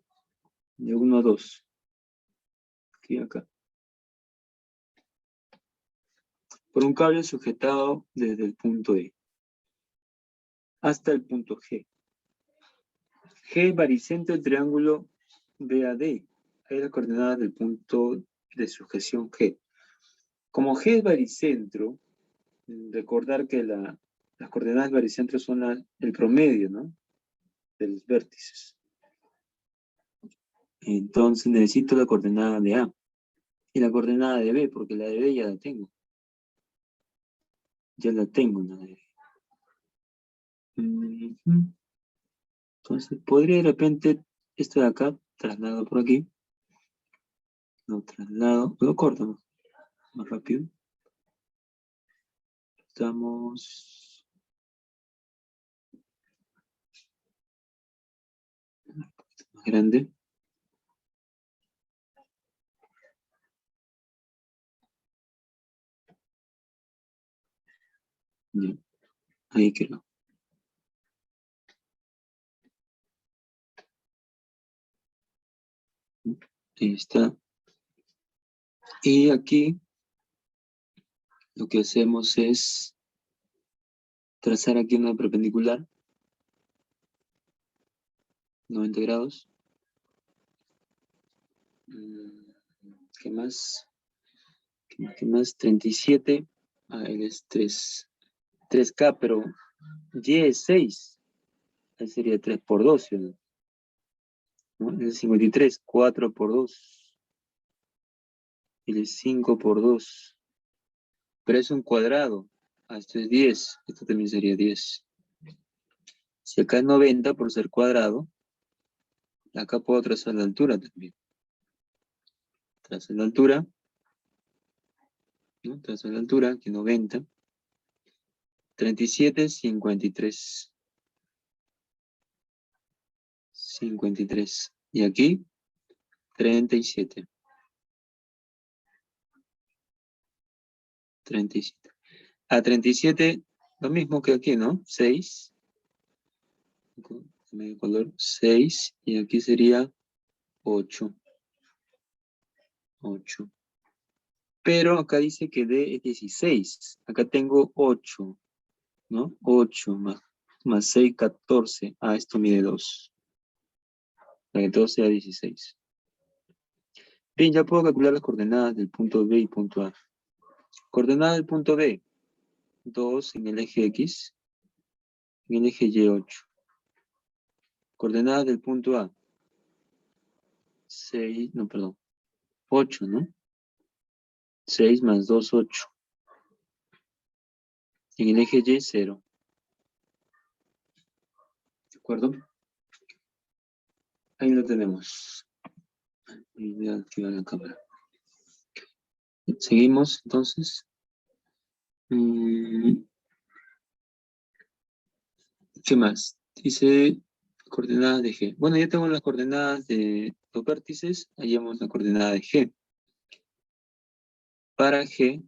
S1: de 1 a 2. Aquí, acá. Por un cable sujetado desde el punto E hasta el punto G. G es baricentro del triángulo BAD. Ahí la coordenada del punto de sujeción G. Como G es baricentro, recordar que las coordenadas del baricentro son el promedio, ¿no? De los vértices. Entonces necesito la coordenada de A. Y la coordenada de B, porque la de B ya la tengo. Ya la tengo, la de B. Entonces podría de repente, esto de acá, traslado por aquí. Lo traslado, lo corto más rápido. Estamos... más grande. Ya, ahí quedó. Ahí está. Y aquí lo que hacemos es trazar aquí una perpendicular. 90 grados. ¿Qué más? ¿Qué más? 37. Ah, él es 3K, pero Y es 6. Ahí sería 3 por 2, ¿sí o no? ¿No? Él es 53. 4 por 2. Él es 5 por 2. Pero es un cuadrado. Ah, esto es 10. Esto también sería 10. Si acá es 90 por ser cuadrado, acá puedo trazar la altura también. Trazo la altura, ¿no? Trazo la altura, que 90. 37, 53. 53. Y aquí, 37. 37. A 37, lo mismo que aquí, ¿no? 6. Medio color, 6. Y aquí sería 8. 8. Pero acá dice que D es 16. Acá tengo 8, ¿no? 8 más 6, 14. Ah, esto mide 2. Para que todo sea 16. Bien, ya puedo calcular las coordenadas del punto B y punto A. Coordenada del punto B, 2 en el eje X, en el eje Y 8. Coordenadas del punto A, 6, no, perdón, 8, ¿no? 6 más 2, 8. En el eje Y, 0. ¿De acuerdo? Ahí lo tenemos. Voy a activar la cámara. Seguimos, entonces. ¿Qué más? Dice coordenadas de G. Bueno, ya tengo las coordenadas de los vértices. Hallamos la coordenada de G. Para G,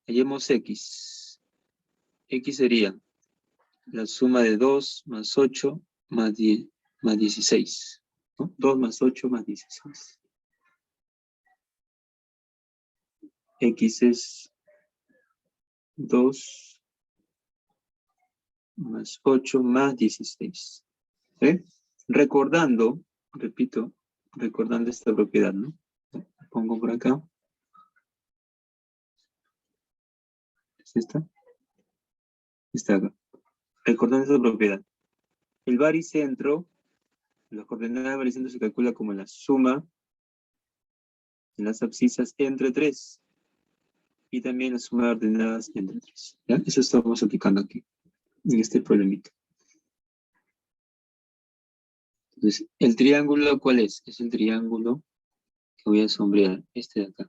S1: hallemos X. X sería la suma de 2 más 8 más 10, más 16. ¿No? 2 más 8 más 16. X es 2 más 8 más 16. ¿Sí? Recordando, repito, recordando esta propiedad, ¿no? Pongo por acá. ¿Es esta? Está acá. Recordando esta propiedad. El baricentro, la coordenada del baricentro se calcula como la suma de las abscisas entre 3. Y también la suma de ordenadas entre 3. ¿Ya? Eso estamos aplicando aquí, en este problemita. Entonces, ¿el triángulo cuál es? Es el triángulo que voy a sombrear, este de acá.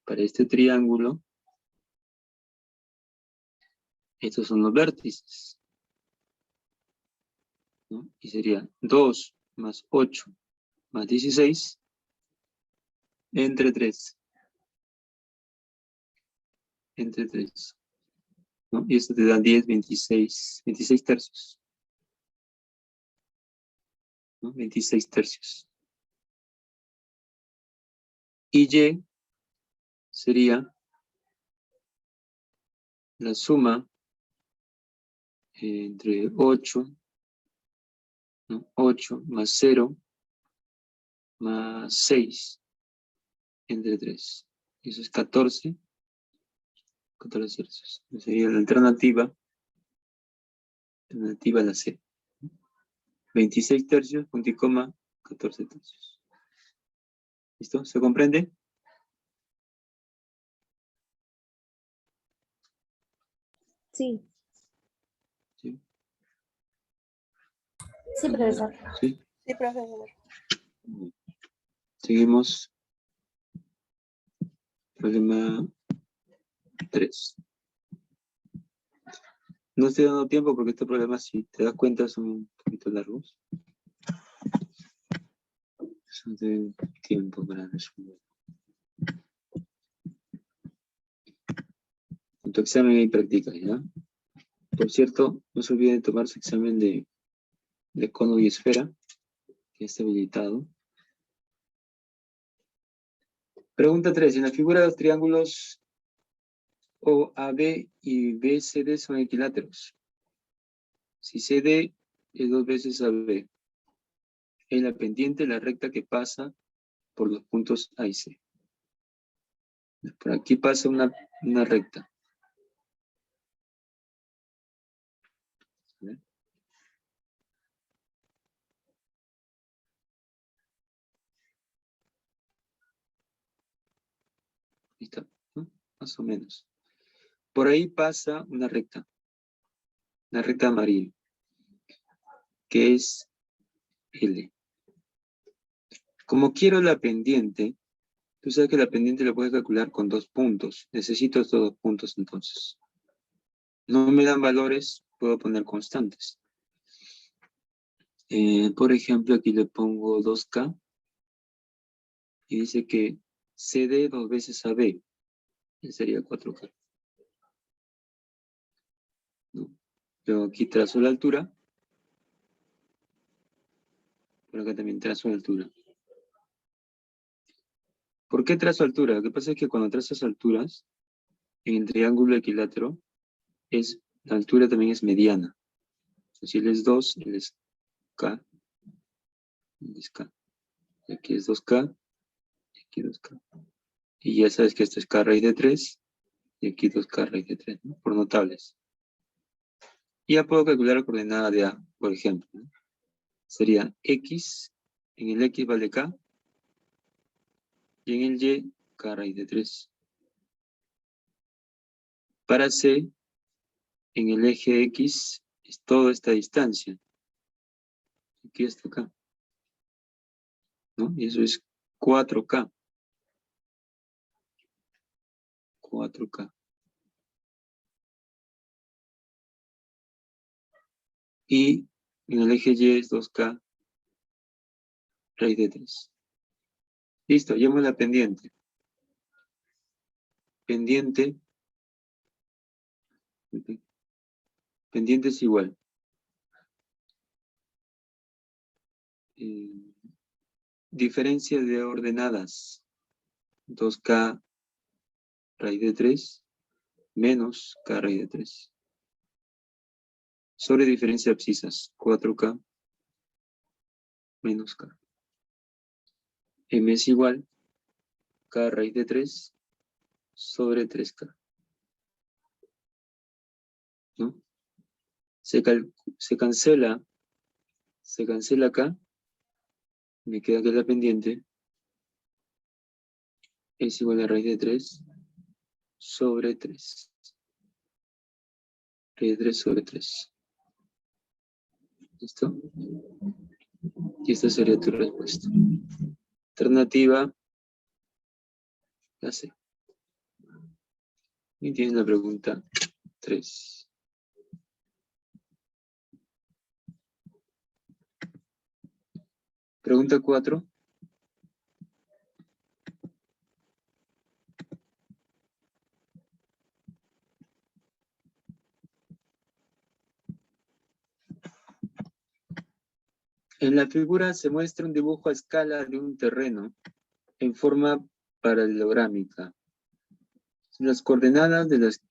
S1: Para este triángulo, estos son los vértices, ¿no? Y sería 2 más 8 más 16 entre 3. Entre 3. ¿No? Y esto te da 10, 26 tercios. ¿No? 26 tercios. Y Y sería la suma entre 8, ¿no? 8 más 0 más 6 entre 3. Eso es 14 tercios. Sería la alternativa a la C. 26 tercios, punto y coma, 14 tercios. ¿Listo? ¿Se comprende?
S3: Sí.
S1: Sí.
S2: Sí, profesor.
S1: Sí.
S3: Sí, profesor.
S1: Seguimos. Problema 3. No estoy dando tiempo porque este problema, si te das cuenta, son un poquito largos. No tengo tiempo para resolver. En tu examen hay prácticas, ¿ya? Por cierto, no se olviden de tomar su examen de cono y esfera, que está habilitado. Pregunta 3. En la figura de los triángulos OAB y BCD son equiláteros. Si CD es 2 veces AB, Es la pendiente, la recta que pasa por los puntos A y C. Por aquí pasa una recta. ¿Ve? Ahí está, ¿no? Más o menos. Por ahí pasa una recta amarilla, que es L. Como quiero la pendiente, tú sabes que la pendiente la puedes calcular con 2 puntos. Necesito estos 2 puntos entonces. No me dan valores, puedo poner constantes. Por ejemplo, aquí le pongo 2K y dice que CD 2 veces AB, sería 4K. ¿No? Luego aquí trazo la altura. Por acá también trazo la altura. ¿Por qué trazo altura? Lo que pasa es que cuando trazas alturas, en el triángulo equilátero, la altura también es mediana. Si él es 2, él es K, él es K. Y aquí es 2K, y aquí 2K. Y ya sabes que esto es K raíz de 3, y aquí 2K raíz de 3, ¿no? Por notables. Y ya puedo calcular la coordenada de A, por ejemplo, ¿no? Sería X, en el X vale K, y en el Y, K raíz de 3. Para C, en el eje X, es toda esta distancia. Aquí hasta acá, ¿no? Y eso es 4K. 4K. Y en el eje Y es 2K raíz de 3. Listo, llamo la pendiente. Pendiente. Pendiente es igual. Diferencia de ordenadas. 2K raíz de 3 menos K raíz de 3. Sobre diferencia de abscisas. 4K menos K. M es igual K raíz de 3 sobre 3K. ¿No? Se cancela acá. Me queda que la pendiente es igual a raíz de 3 sobre 3. Raíz de 3 sobre 3. ¿Listo? Y esta sería tu respuesta. Alternativa, la C. Y tienes la pregunta 3. Pregunta 4. En la figura se muestra un dibujo a escala de un terreno en forma paralelográmica. Las coordenadas de las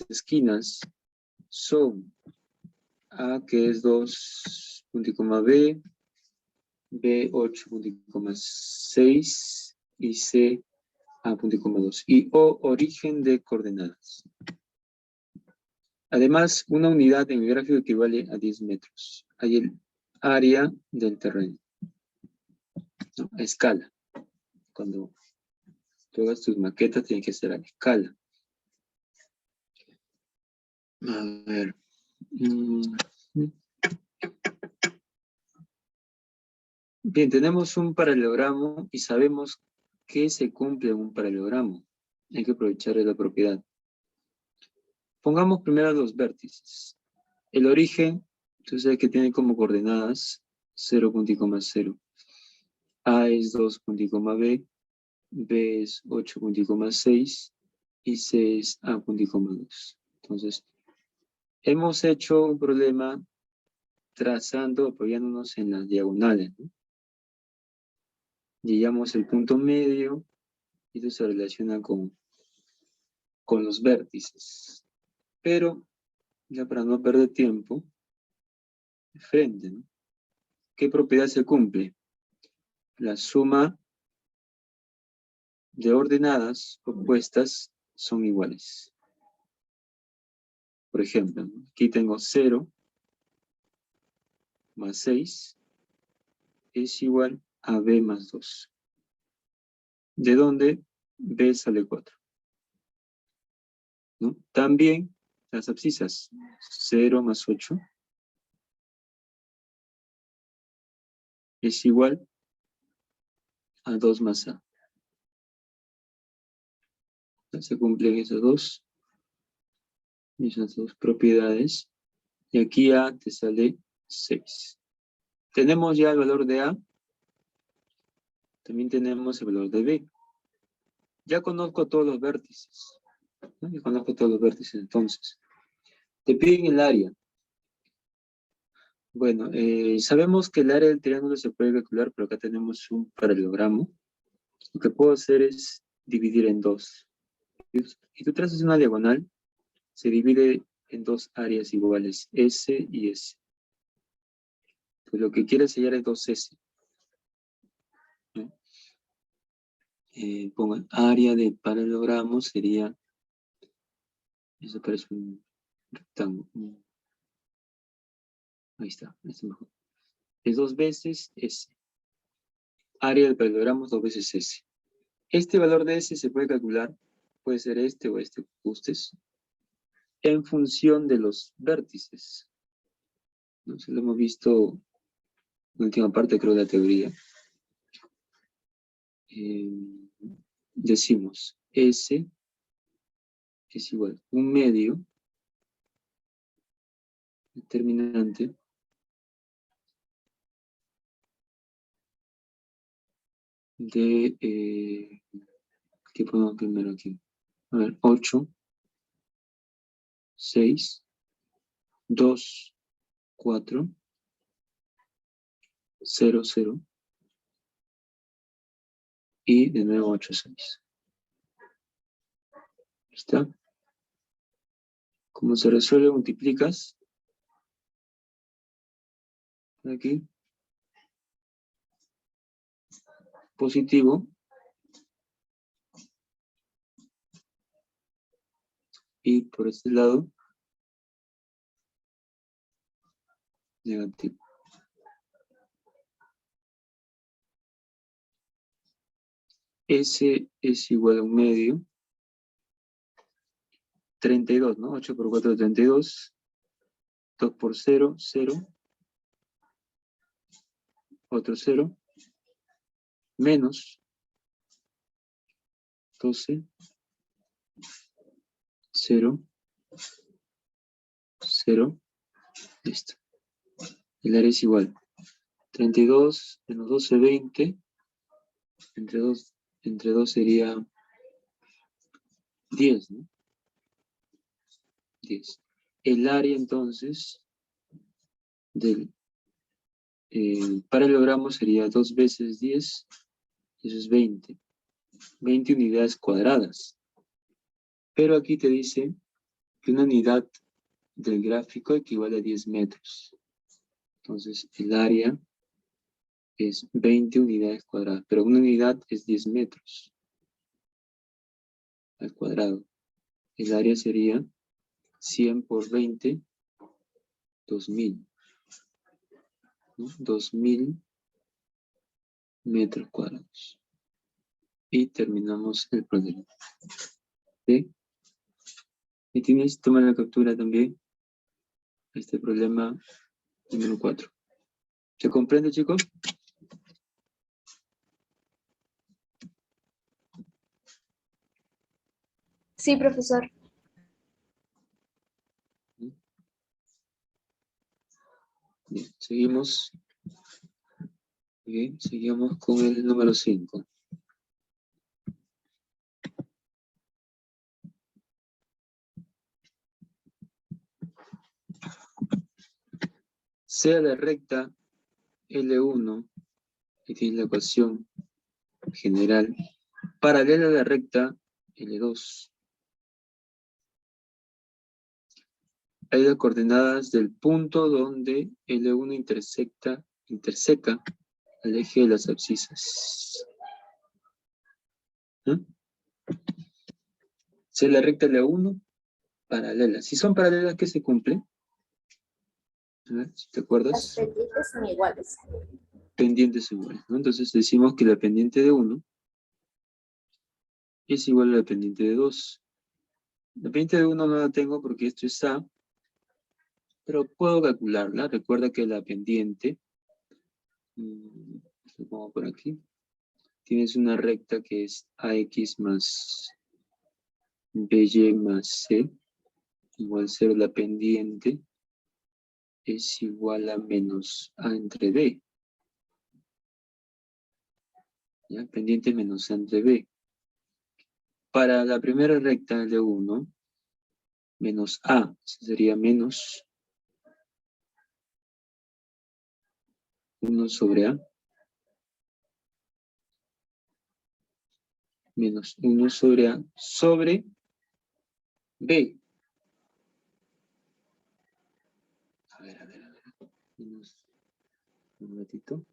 S1: esquinas son A, que es 2, B, B 8,6 y C a 2. Y O, origen de coordenadas. Además, una unidad en el gráfico equivale a 10 metros. Hay el área del terreno. ¿No? A escala. Cuando todas tus maquetas tienen que ser a escala. A ver. Bien, tenemos un paralelogramo y sabemos que se cumple en un paralelogramo. Hay que aprovechar la propiedad. Pongamos primero los vértices. El origen, tú sabes que tiene como coordenadas 0,0. A es 2,B, B es 8,6 y C es A,2. Entonces, hemos hecho un problema trazando, apoyándonos en las diagonales, ¿no? Llegamos al punto medio y esto se relaciona con los vértices. Pero, ya para no perder tiempo, de frente, ¿no? ¿qué propiedad se cumple? La suma de ordenadas opuestas son iguales. Por ejemplo, aquí tengo 0 más 6 es igual a b más 2. ¿De dónde? B sale 4. ¿No? También las abscisas. 0 más 8 es igual a 2 más a. Se cumplen esas dos propiedades. Y aquí a te sale 6. Tenemos ya el valor de a. También tenemos el valor de b. Ya conozco todos los vértices. ¿No? Ya conozco todos los vértices entonces. Te piden el área. Bueno, sabemos que el área del triángulo se puede calcular, pero acá tenemos un paralelogramo. Lo que puedo hacer es dividir en dos. Y tú trazas una diagonal, se divide en dos áreas iguales, S y S. Pues lo que quiere sellar es 2S. ¿No? Pongan área de paralelogramo sería, eso parece un rectángulo. Ahí está, es mejor. Es 2 veces S. Área del paralelogramo es 2 veces S. Este valor de S se puede calcular, puede ser este o este que gustes, en función de los vértices. ¿No? Se lo hemos visto en la última parte, creo, de la teoría. Decimos S es igual a un medio determinante de, ¿qué ponemos primero aquí? A ver, 8, 6, 2, 4, 0, 0, y de nuevo 8, 6. ¿Está? ¿Cómo se resuelve? Multiplicas. Aquí. Positivo. Y por este lado, negativo. S es igual a un medio. 32, ¿no? 8 por 4 es 32. 2 por 0, 0. Otro 0. Menos 12. 0. 0. Listo. El área es igual. 32 menos 12, 20. Entre 2 sería 10, ¿no? 10. El área entonces del paralelogramo sería 2 veces 10, eso es 20. 20 unidades cuadradas. Pero aquí te dice que una unidad del gráfico equivale a 10 metros. Entonces el área es 20 unidades cuadradas, pero una unidad es 10 metros al cuadrado. El área sería 100 por 20, 2000. ¿No? 2000 metros cuadrados. Y terminamos el problema. ¿Sí? Y tienes, toma la captura también. Este problema número 4. ¿Se comprende, chicos?
S3: Sí, profesor.
S1: Bien, seguimos. Bien, seguimos con el número 5. Sea la recta L1, que tiene la ecuación general, paralela a la recta L2. Hay las coordenadas del punto donde L1 intersecta interseca al eje de las abscisas. ¿Ah? Si la recta de la 1, paralela. Si son paralelas, ¿qué se cumple? A ver, si te
S2: Las
S1: acuerdas.
S2: pendientes son iguales.
S1: Pendientes iguales, ¿no? Entonces decimos que la pendiente de 1 es igual a la pendiente de 2. La pendiente de 1 no la tengo porque esto es A, pero puedo calcularla. Recuerda que la pendiente, lo pongo por aquí, tienes una recta que es AX más BY más C, igual 0. La pendiente es igual a menos A entre B. ¿Ya? Pendiente menos A entre B. Para la primera recta de 1, menos A, sería menos 1 sobre A, menos 1 sobre A, sobre B. A ver. Menos un ratito.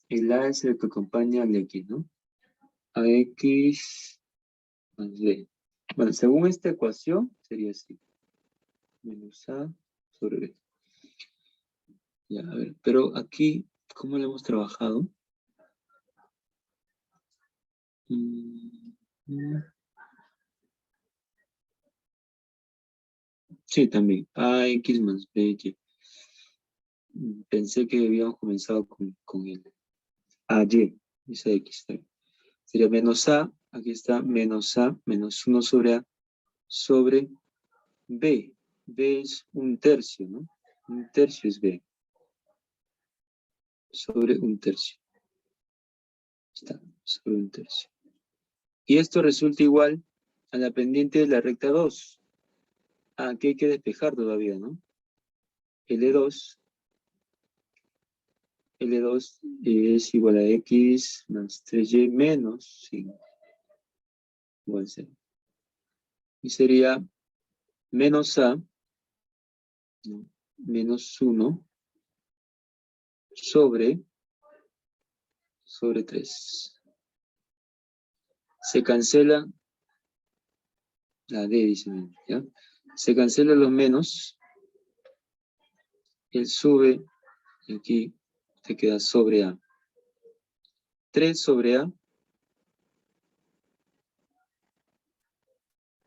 S1: El A es el que acompaña al X, ¿no? AX más B. Bueno, según esta ecuación, sería así. Menos A sobre B. Ya, a ver, pero aquí, ¿cómo lo hemos trabajado? Sí, también. AX más BY. Pensé que habíamos comenzado con el AY, esa X. Sería menos A, aquí está menos A, menos 1 sobre A, sobre B. B es un tercio, ¿no? Un tercio es B. Sobre un tercio. Está, sobre un tercio. Y esto resulta igual a la pendiente de la recta 2. Aquí hay que despejar todavía, ¿no? L2 es igual a X más 3Y menos 5. Igual 0. Y sería menos A, ¿no? Menos 1 sobre 3. Se cancela la D, dice, ¿ya? Se cancelan los menos, el sube, y aquí te queda sobre A. 3 sobre A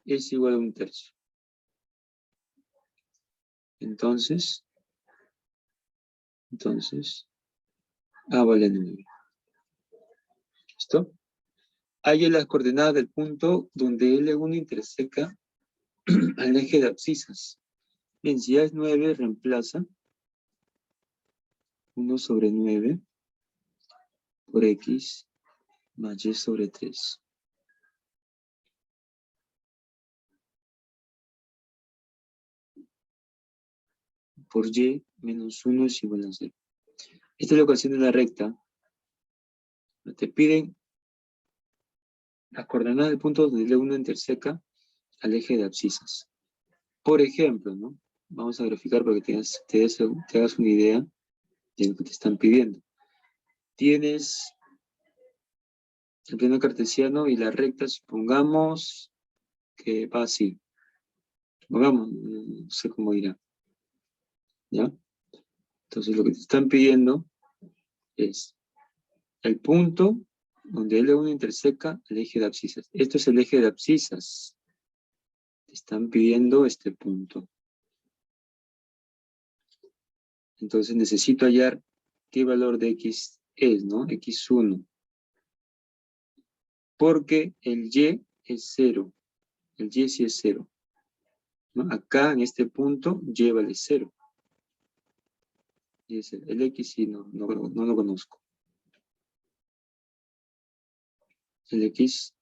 S1: es igual a un tercio. Entonces, A vale 9. ¿Listo? Hay las coordenadas del punto donde L1 interseca al eje de abscisas. Bien, si A es 9, reemplaza 1 sobre 9 por X más Y sobre 3. Por Y menos 1 es igual a 0. Esta es la ecuación de la recta. Te piden las coordenadas del punto donde L1 interseca al eje de abscisas. Por ejemplo, ¿no? Vamos a graficar para que te hagas una idea de lo que te están pidiendo. Tienes el plano cartesiano y la recta, supongamos que va así. Supongamos, no sé cómo irá. ¿Ya? Entonces lo que te están pidiendo es el punto donde L1 interseca el eje de abscisas. Esto es el eje de abscisas. Te están pidiendo este punto. Entonces necesito hallar qué valor de X es, ¿no? X1. Porque el Y es 0. El Y sí es 0. ¿No? Acá, en este punto, Y vale 0. Y es el X sí no lo conozco. El X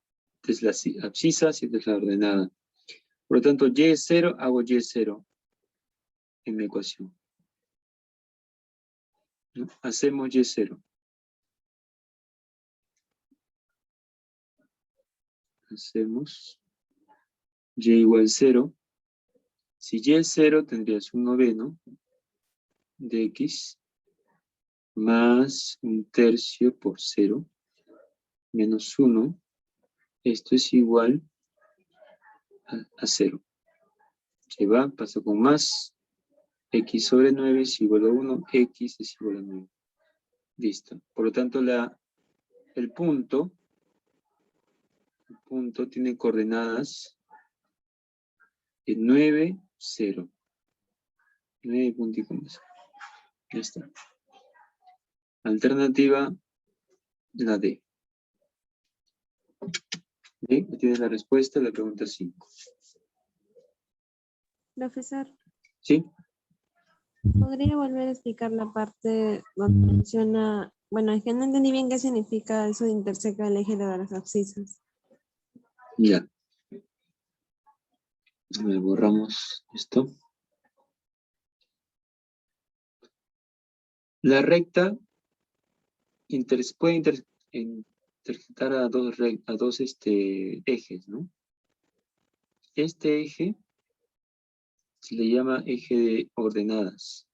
S1: es la abscisa, y es la ordenada. Por lo tanto, Y es 0, hago Y es 0 en mi ecuación. ¿No? Hacemos Y es 0. Hacemos Y igual 0. Si Y es 0, tendrías un noveno. de x más 1/3 por 0 menos 1. Esto es igual a 0. Se va, pasa con más. X sobre 9 es igual a 1. X es igual a 9. Listo. Por lo tanto, el punto tiene coordenadas en 9, 0. 9 puntos. Ya está. Alternativa, la D. Bien, aquí tienes la respuesta a la pregunta 5.
S3: Profesor,
S1: ¿Sí?
S3: ¿podría volver a explicar la parte donde menciona, bueno, es que no entendí bien qué significa eso de interseca el eje de las abscisas?
S1: Ya. A ver, borramos esto. La recta puede intersectar a dos ejes, ¿no? Este eje se le llama eje de ordenadas.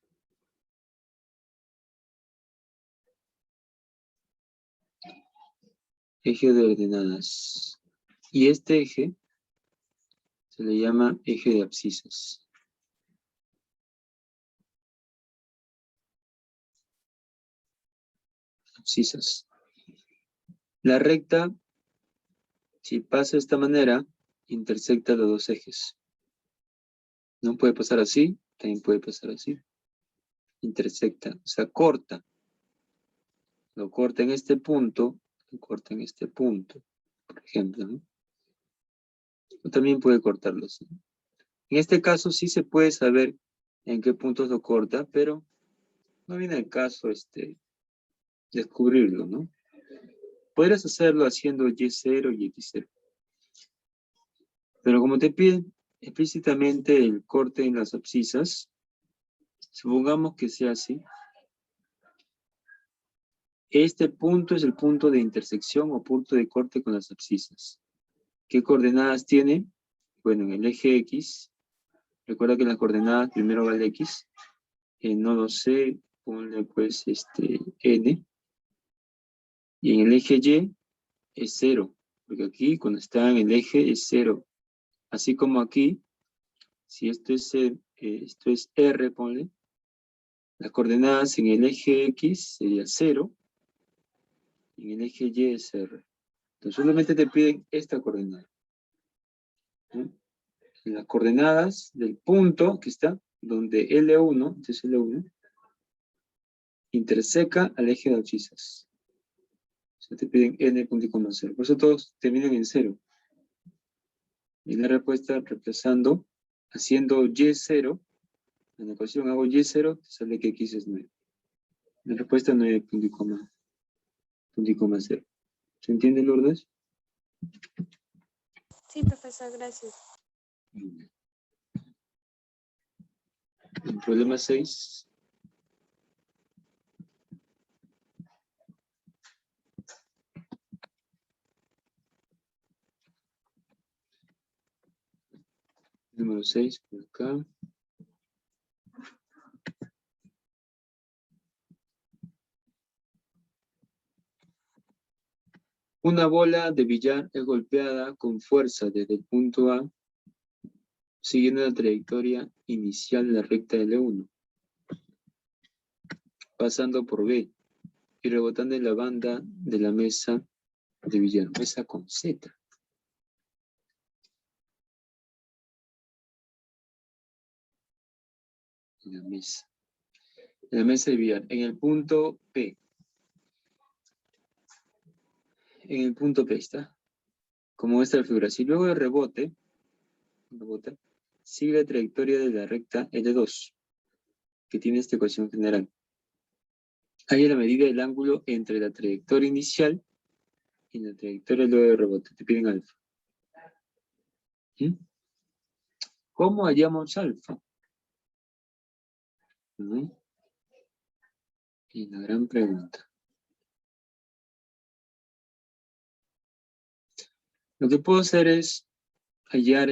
S1: Eje de ordenadas. Y este eje se le llama eje de abscisas. Abscisas. La recta, si pasa de esta manera, intersecta los dos ejes. No puede pasar así, también puede pasar así. Intersecta, o sea, corta. Lo corta en este punto, lo corta en este punto, por ejemplo, ¿no? O también puede cortarlo así. En este caso sí se puede saber en qué puntos lo corta, pero no viene al caso descubrirlo, ¿no? Podrías hacerlo haciendo Y0 y X0. Pero como te piden explícitamente el corte en las abscisas, supongamos que sea así. Este punto es el punto de intersección o punto de corte con las abscisas. ¿Qué coordenadas tiene? Bueno, en el eje X, recuerda que las coordenadas primero va el X, no lo sé, ponle pues N, y en el eje Y es 0, porque aquí cuando está en el eje es 0, así como aquí, si esto es R, ponle, las coordenadas en el eje X sería 0, y en el eje Y es R. Entonces solamente te piden esta coordenada, ¿no? En las coordenadas del punto que está donde L1, este es L1, interseca al eje de abscisas. O sea, te piden n punto y coma 0. Por eso todos terminan en 0. Y en la respuesta, reemplazando, haciendo Y0, en la ecuación hago Y0, te sale que X es 9. La respuesta 9 punto y coma 0. ¿Se entiende, Lourdes?
S3: Sí, profesor, gracias.
S1: El problema 6. Número 6, por acá. Una bola de billar es golpeada con fuerza desde el punto A, siguiendo la trayectoria inicial de la recta L1, pasando por B y rebotando en la banda de la mesa de billar, mesa con Z. En la mesa de billar, en el punto P. En el punto P está, como muestra la figura. Si luego de rebota, sigue la trayectoria de la recta L2, que tiene esta ecuación general. Hay la medida del ángulo entre la trayectoria inicial y la trayectoria luego de rebote. Te piden alfa. ¿Mm? ¿Cómo hallamos alfa? ¿Mm? Y la gran pregunta. Lo que puedo hacer es hallar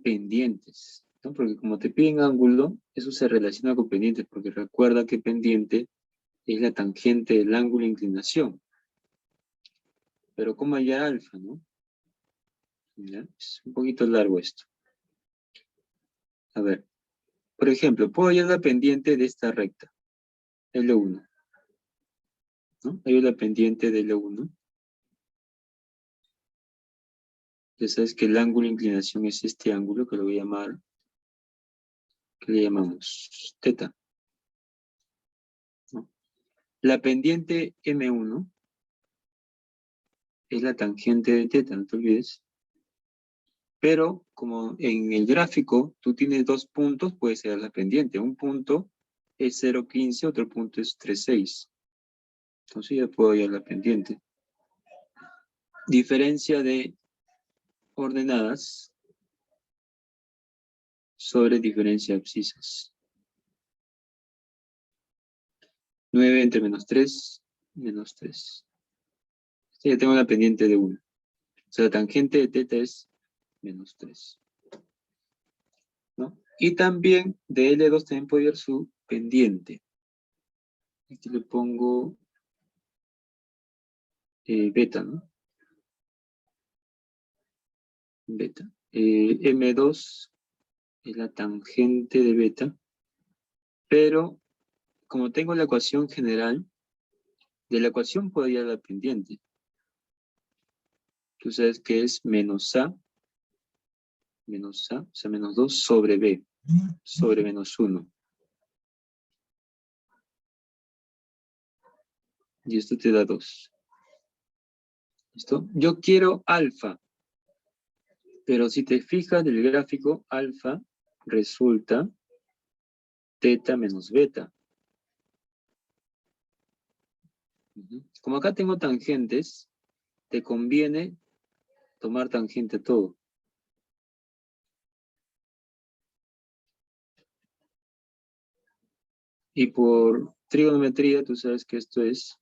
S1: pendientes. ¿no? Porque como te piden ángulo, eso se relaciona con pendiente, porque recuerda que pendiente es la tangente del ángulo de inclinación. Pero ¿cómo hallar alfa, no? ¿Ya? Es un poquito largo esto. A ver, por ejemplo, puedo hallar la pendiente de esta recta, L1, ¿no? Hallo la pendiente de L1. Ya sabes que el ángulo de inclinación es este ángulo que lo voy a llamar, que le llamamos teta, ¿no? La pendiente M1 es la tangente de teta, no te olvides. Pero como en el gráfico tú tienes dos puntos, puede ser la pendiente. Un punto es 0,15, otro punto es 3,6. Entonces ya puedo hallar la pendiente. Diferencia de ordenadas sobre diferencia de abscisas. 9 entre menos 3, menos 3. Ya tengo la pendiente de 1. O sea, la tangente de teta es menos 3. ¿No? Y también de L2 también puedo hallar su pendiente. Aquí le pongo beta, ¿no? Beta. M2 es la tangente de beta, pero como tengo la ecuación general, de la ecuación puedo hallar la pendiente. Tú sabes que es menos A, o sea, menos 2 sobre B, sobre menos 1. Y esto te da 2. ¿Listo? Yo quiero alfa, pero si te fijas del gráfico, alfa resulta teta menos beta. Como acá tengo tangentes, te conviene tomar tangente a todo. Y por trigonometría, tú sabes que esto es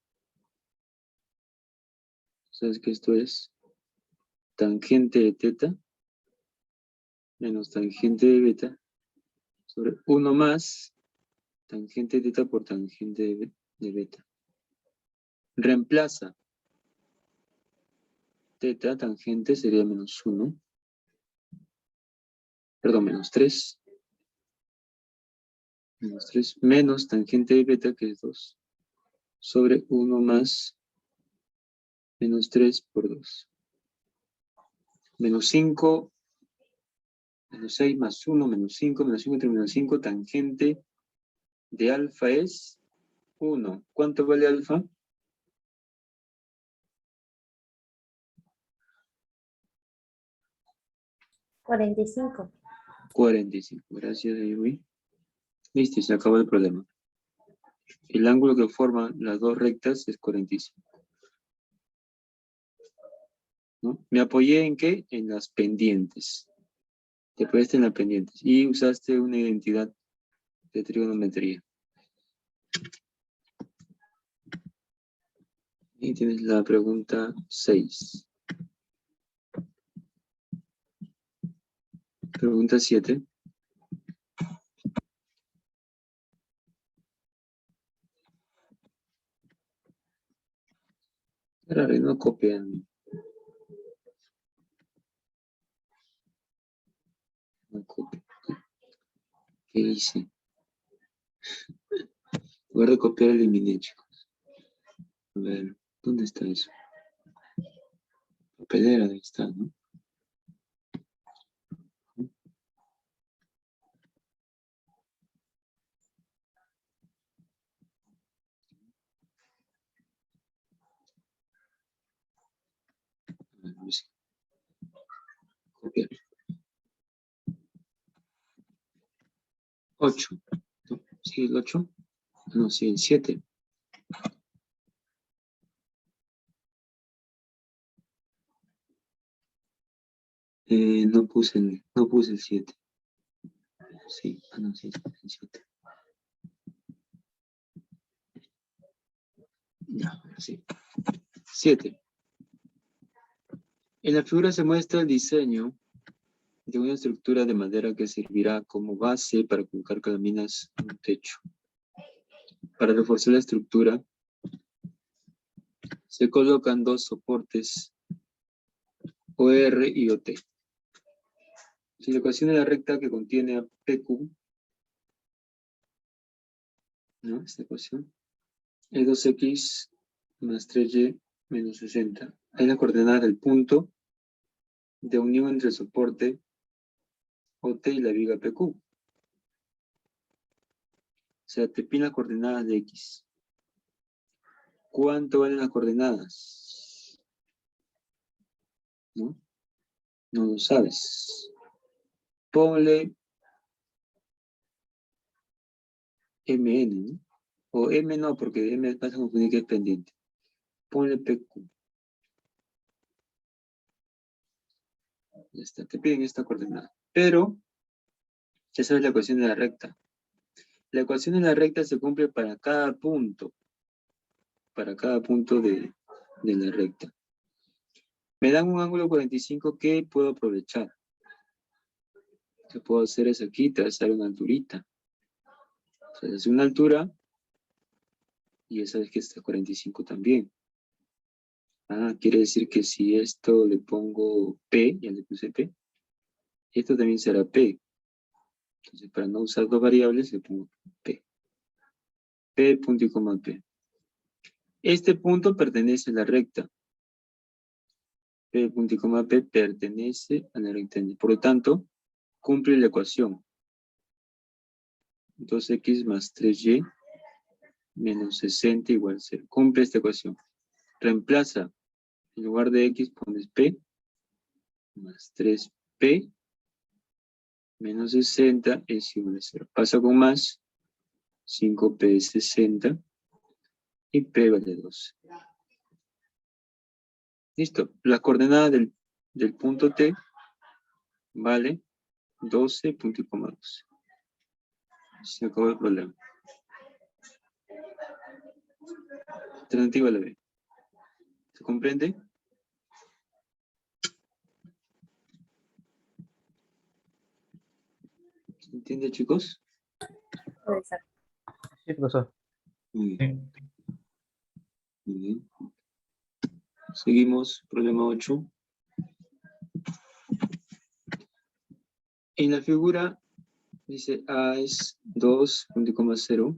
S1: tangente de teta menos tangente de beta sobre 1 más tangente de teta por tangente de beta. Reemplaza teta, tangente sería menos 1. Perdón, menos 3. Menos 3 menos tangente de beta, que es 2. Sobre 1 más menos 3 por 2. Menos 5, menos 6 más 1, menos 5 entre menos 5, tangente de alfa es 1. ¿Cuánto vale alfa?
S2: 45.
S1: 45. Gracias, Ayubi. Listo, se acabó el problema. El ángulo que forman las dos rectas es 45. ¿No? Me apoyé en ¿qué? En las pendientes. Te apoyaste en las pendientes. Y usaste una identidad de trigonometría. Y tienes la pregunta 6. Pregunta 7. Claro, no copian. No copian. ¿Qué hice? En lugar de copiar, eliminé, chicos. A ver, ¿dónde está eso? Papelera debe estar, ¿no? A ver, no sé. Copiar. 8. ¿No? ¿Sigue el 8? No, sigue el 7. No puse el 7. Sí, no, sí, el 7. Ya, sí. 7. En la figura se muestra el diseño de una estructura de madera que servirá como base para colocar calaminas en un techo. Para reforzar la estructura, se colocan dos soportes OR y OT. Si la ecuación de la recta que contiene a PQ, ¿no? Esta ecuación, es 2x más 3y menos 60. Es la coordenada del punto de unión entre el soporte OT y la viga PQ. O sea, te piden las coordenadas de X. ¿Cuánto valen las coordenadas? ¿No? No lo sabes. Ponle MN, ¿no? O M no, porque M vas a confundir que es pendiente. Ponle PQ. Ya está, te piden esta coordenada. Pero, ya sabes la ecuación de la recta. La ecuación de la recta se cumple para cada punto. Para cada punto de la recta. Me dan un ángulo 45 que puedo aprovechar. Lo que puedo hacer es aquí trazar una alturita. O sea, es una altura y ya sabes que está 45 también. Ah, quiere decir que si esto le pongo P, ya le puse P, esto también será P. Entonces, para no usar dos variables, le pongo P. P, punto y coma P. Este punto pertenece a la recta. P, punto y coma P pertenece a la recta. Por lo tanto, cumple la ecuación. 2x más 3y menos 60 igual 0. Cumple esta ecuación. Reemplaza. En lugar de x pones P más 3P menos 60 es igual a 0. Pasa con más. 5P es 60 y P vale 12. Listo. La coordenada del punto T vale 12, punto y coma 12. Se acabó el problema. Alternativa a la B. ¿Se comprende? ¿Se entiende, chicos?
S2: Puede ser.
S4: Sí, profesor.
S1: Muy bien. Muy bien. Seguimos, problema 8. En la figura dice A es 2, punto y coma 0.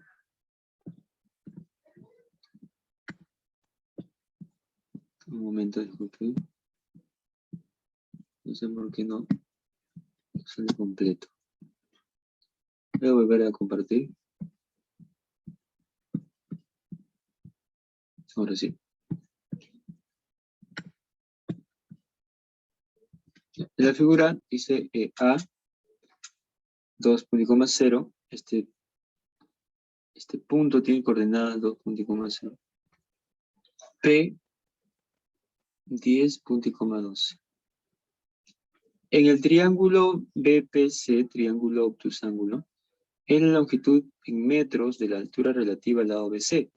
S1: Un momento, disculpen. No sé por qué no sale completo. Voy a volver a compartir. Ahora sí. En la figura dice A 2,0. Este punto tiene coordenadas 2,0. P 10,12. En el triángulo BPC, triángulo obtusángulo, es la longitud en metros de la altura relativa al lado BC.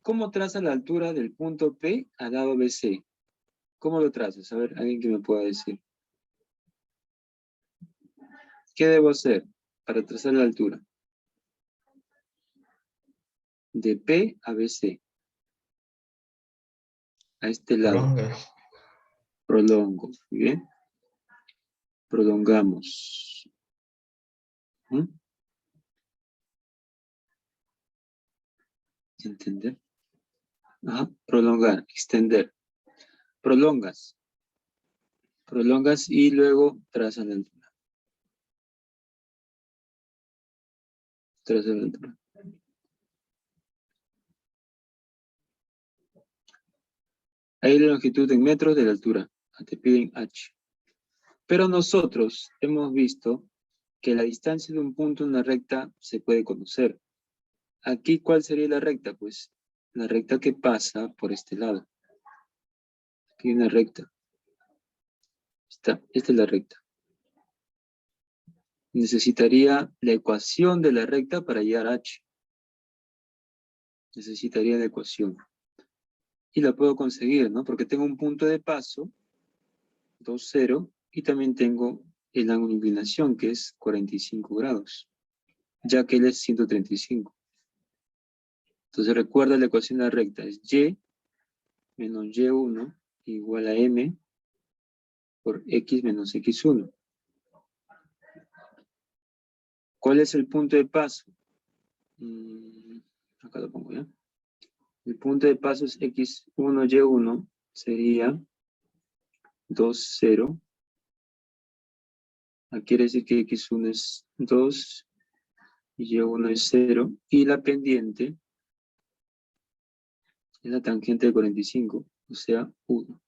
S1: ¿Cómo traza la altura del punto P al lado BC? ¿Cómo lo trazas? A ver, alguien que me pueda decir. ¿Qué debo hacer para trazar la altura? De P a BC. A este lado. Prolongo. Muy bien. Prolongamos. ¿Entender? Ajá. Prolongar, extender. Prolongas. Prolongas y luego trazas la altura. Trazas la altura. Ahí la longitud en metros de la altura. Te piden H. Pero nosotros hemos visto que la distancia de un punto en una recta se puede conocer. Aquí, ¿cuál sería la recta? Pues la recta que pasa por este lado. Aquí hay una recta. Esta es la recta. Necesitaría la ecuación de la recta para llegar a H. Necesitaría la ecuación. Y la puedo conseguir, ¿no? Porque tengo un punto de paso, 2, 0, y también tengo el ángulo de inclinación, que es 45 grados, ya que él es 135. Entonces recuerda la ecuación de la recta, es y menos y1 igual a m por x menos x1. ¿Cuál es el punto de paso? Acá lo pongo ya. El punto de paso es x1, y1, sería 2, 0. Aquí quiere decir que x1 es 2 y y1 es 0. Y la pendiente es la tangente de 45, o sea, 1.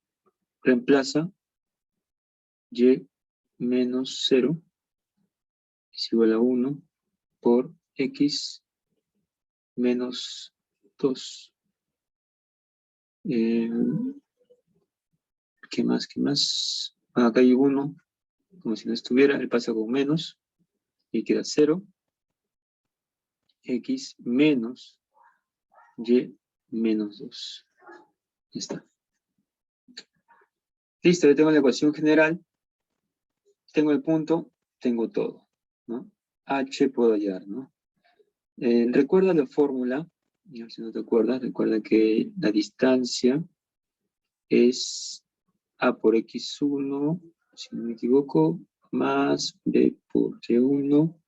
S1: Reemplaza y menos 0 es igual a 1 por x menos 2. ¿Qué más? ¿Qué más? Acá hay 1, como si no estuviera, él pasa con menos, y queda 0. X menos y menos 2. Ya está. Listo, ya tengo la ecuación general. Tengo el punto, tengo todo, ¿no? H puedo hallar, ¿no? Recuerda la fórmula, si no te acuerdas, recuerda que la distancia es A por X1, si no me equivoco, más B por Y1,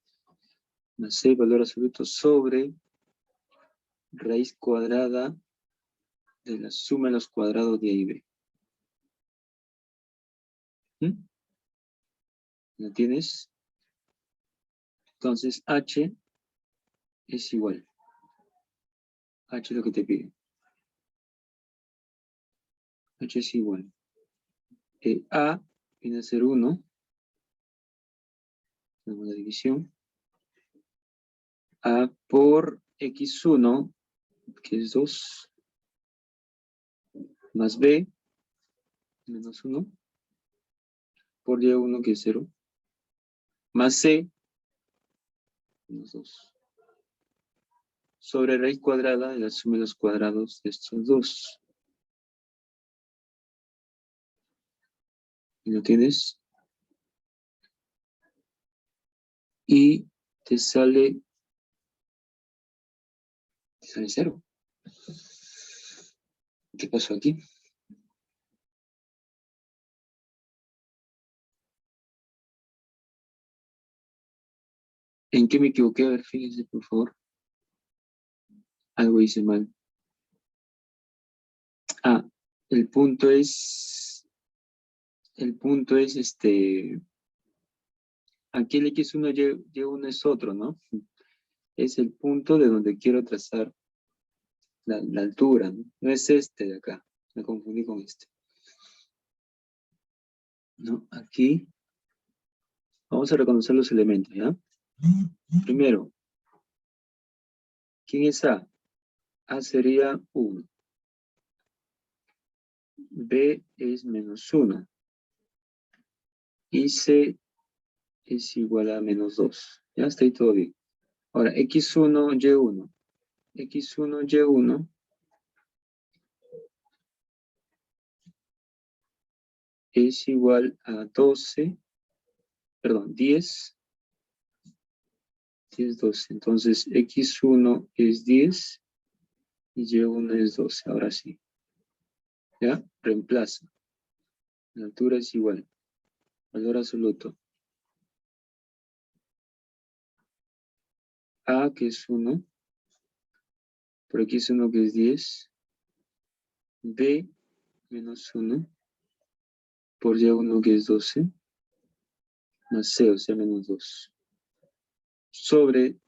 S1: más C, valor absoluto, sobre raíz cuadrada de la suma de los cuadrados de A y B. ¿Lo tienes? Entonces, H es igual. H es lo que te pide. H es igual. A viene a ser 1. Tenemos la división. A por X1, que es 2, más B, menos 1, por Y1, que es 0, más C, menos 2. Sobre raíz cuadrada de la suma de los cuadrados de estos dos. ¿Y lo tienes? Y te sale 0. ¿Qué pasó aquí? ¿En qué me equivoqué? A ver, fíjense, por favor. Algo hice mal. Ah, el punto es aquí el X1, Y1 es otro, ¿no? Es el punto de donde quiero trazar la altura, ¿no? No es este de acá, me confundí con este. ¿No? Aquí, vamos a reconocer los elementos, ¿ya? Primero, ¿quién es A? A sería 1. B es menos 1. Y C es igual a menos 2. Ya está ahí todo bien. Ahora, X1, Y1. X1, Y1 es igual a 12, perdón, 10, 12. Entonces, X1 es 10 y Y1 es 12. Ahora sí. ¿Ya? Reemplaza. La altura es igual. Valor absoluto. A, que es 1. Por aquí es 1, que es 10. B, menos 1. Por Y1, que es 12. Más C, o sea, menos 2. Sobre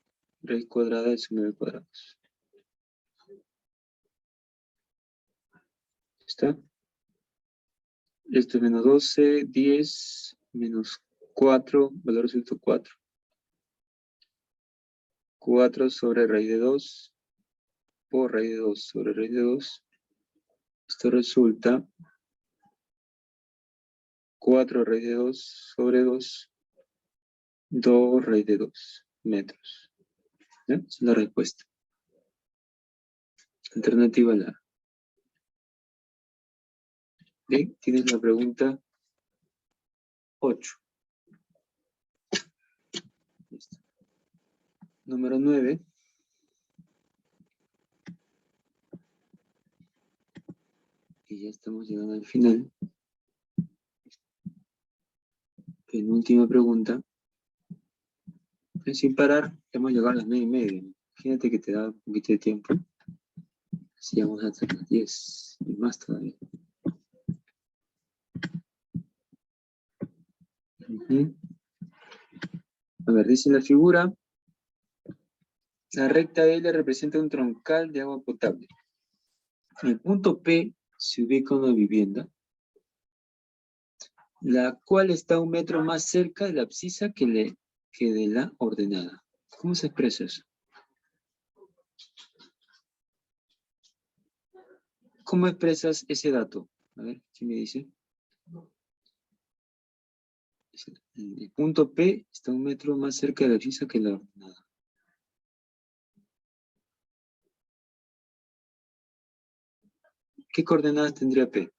S1: raíz cuadrada de suma de cuadrados. ¿Está? Esto es menos 12, 10, menos 4, valor absoluto 4. 4 sobre raíz de 2, por raíz de 2 sobre raíz de 2. Esto resulta 4 raíz de 2 sobre 2, 2 raíz de 2 metros. ¿Ya? Esa es la respuesta. Alternativa a la. Bien, ¿tienes la pregunta? 8. Listo. Número 9. Y ya estamos llegando al final. Penúltima pregunta. Sin parar, hemos llegado a las 9:30. Imagínate que te da un poquito de tiempo. Así vamos hasta las 10 y más todavía. A ver, dice la figura. La recta L representa un troncal de agua potable. En el punto P se ubica una vivienda, la cual está 1 metro más cerca de la abscisa que de la ordenada. ¿Cómo se expresa eso? ¿Cómo expresas ese dato? A ver, ¿quién me dice? El punto P está 1 metro más cerca de la abscisa que la ordenada. ¿Qué coordenadas tendría P?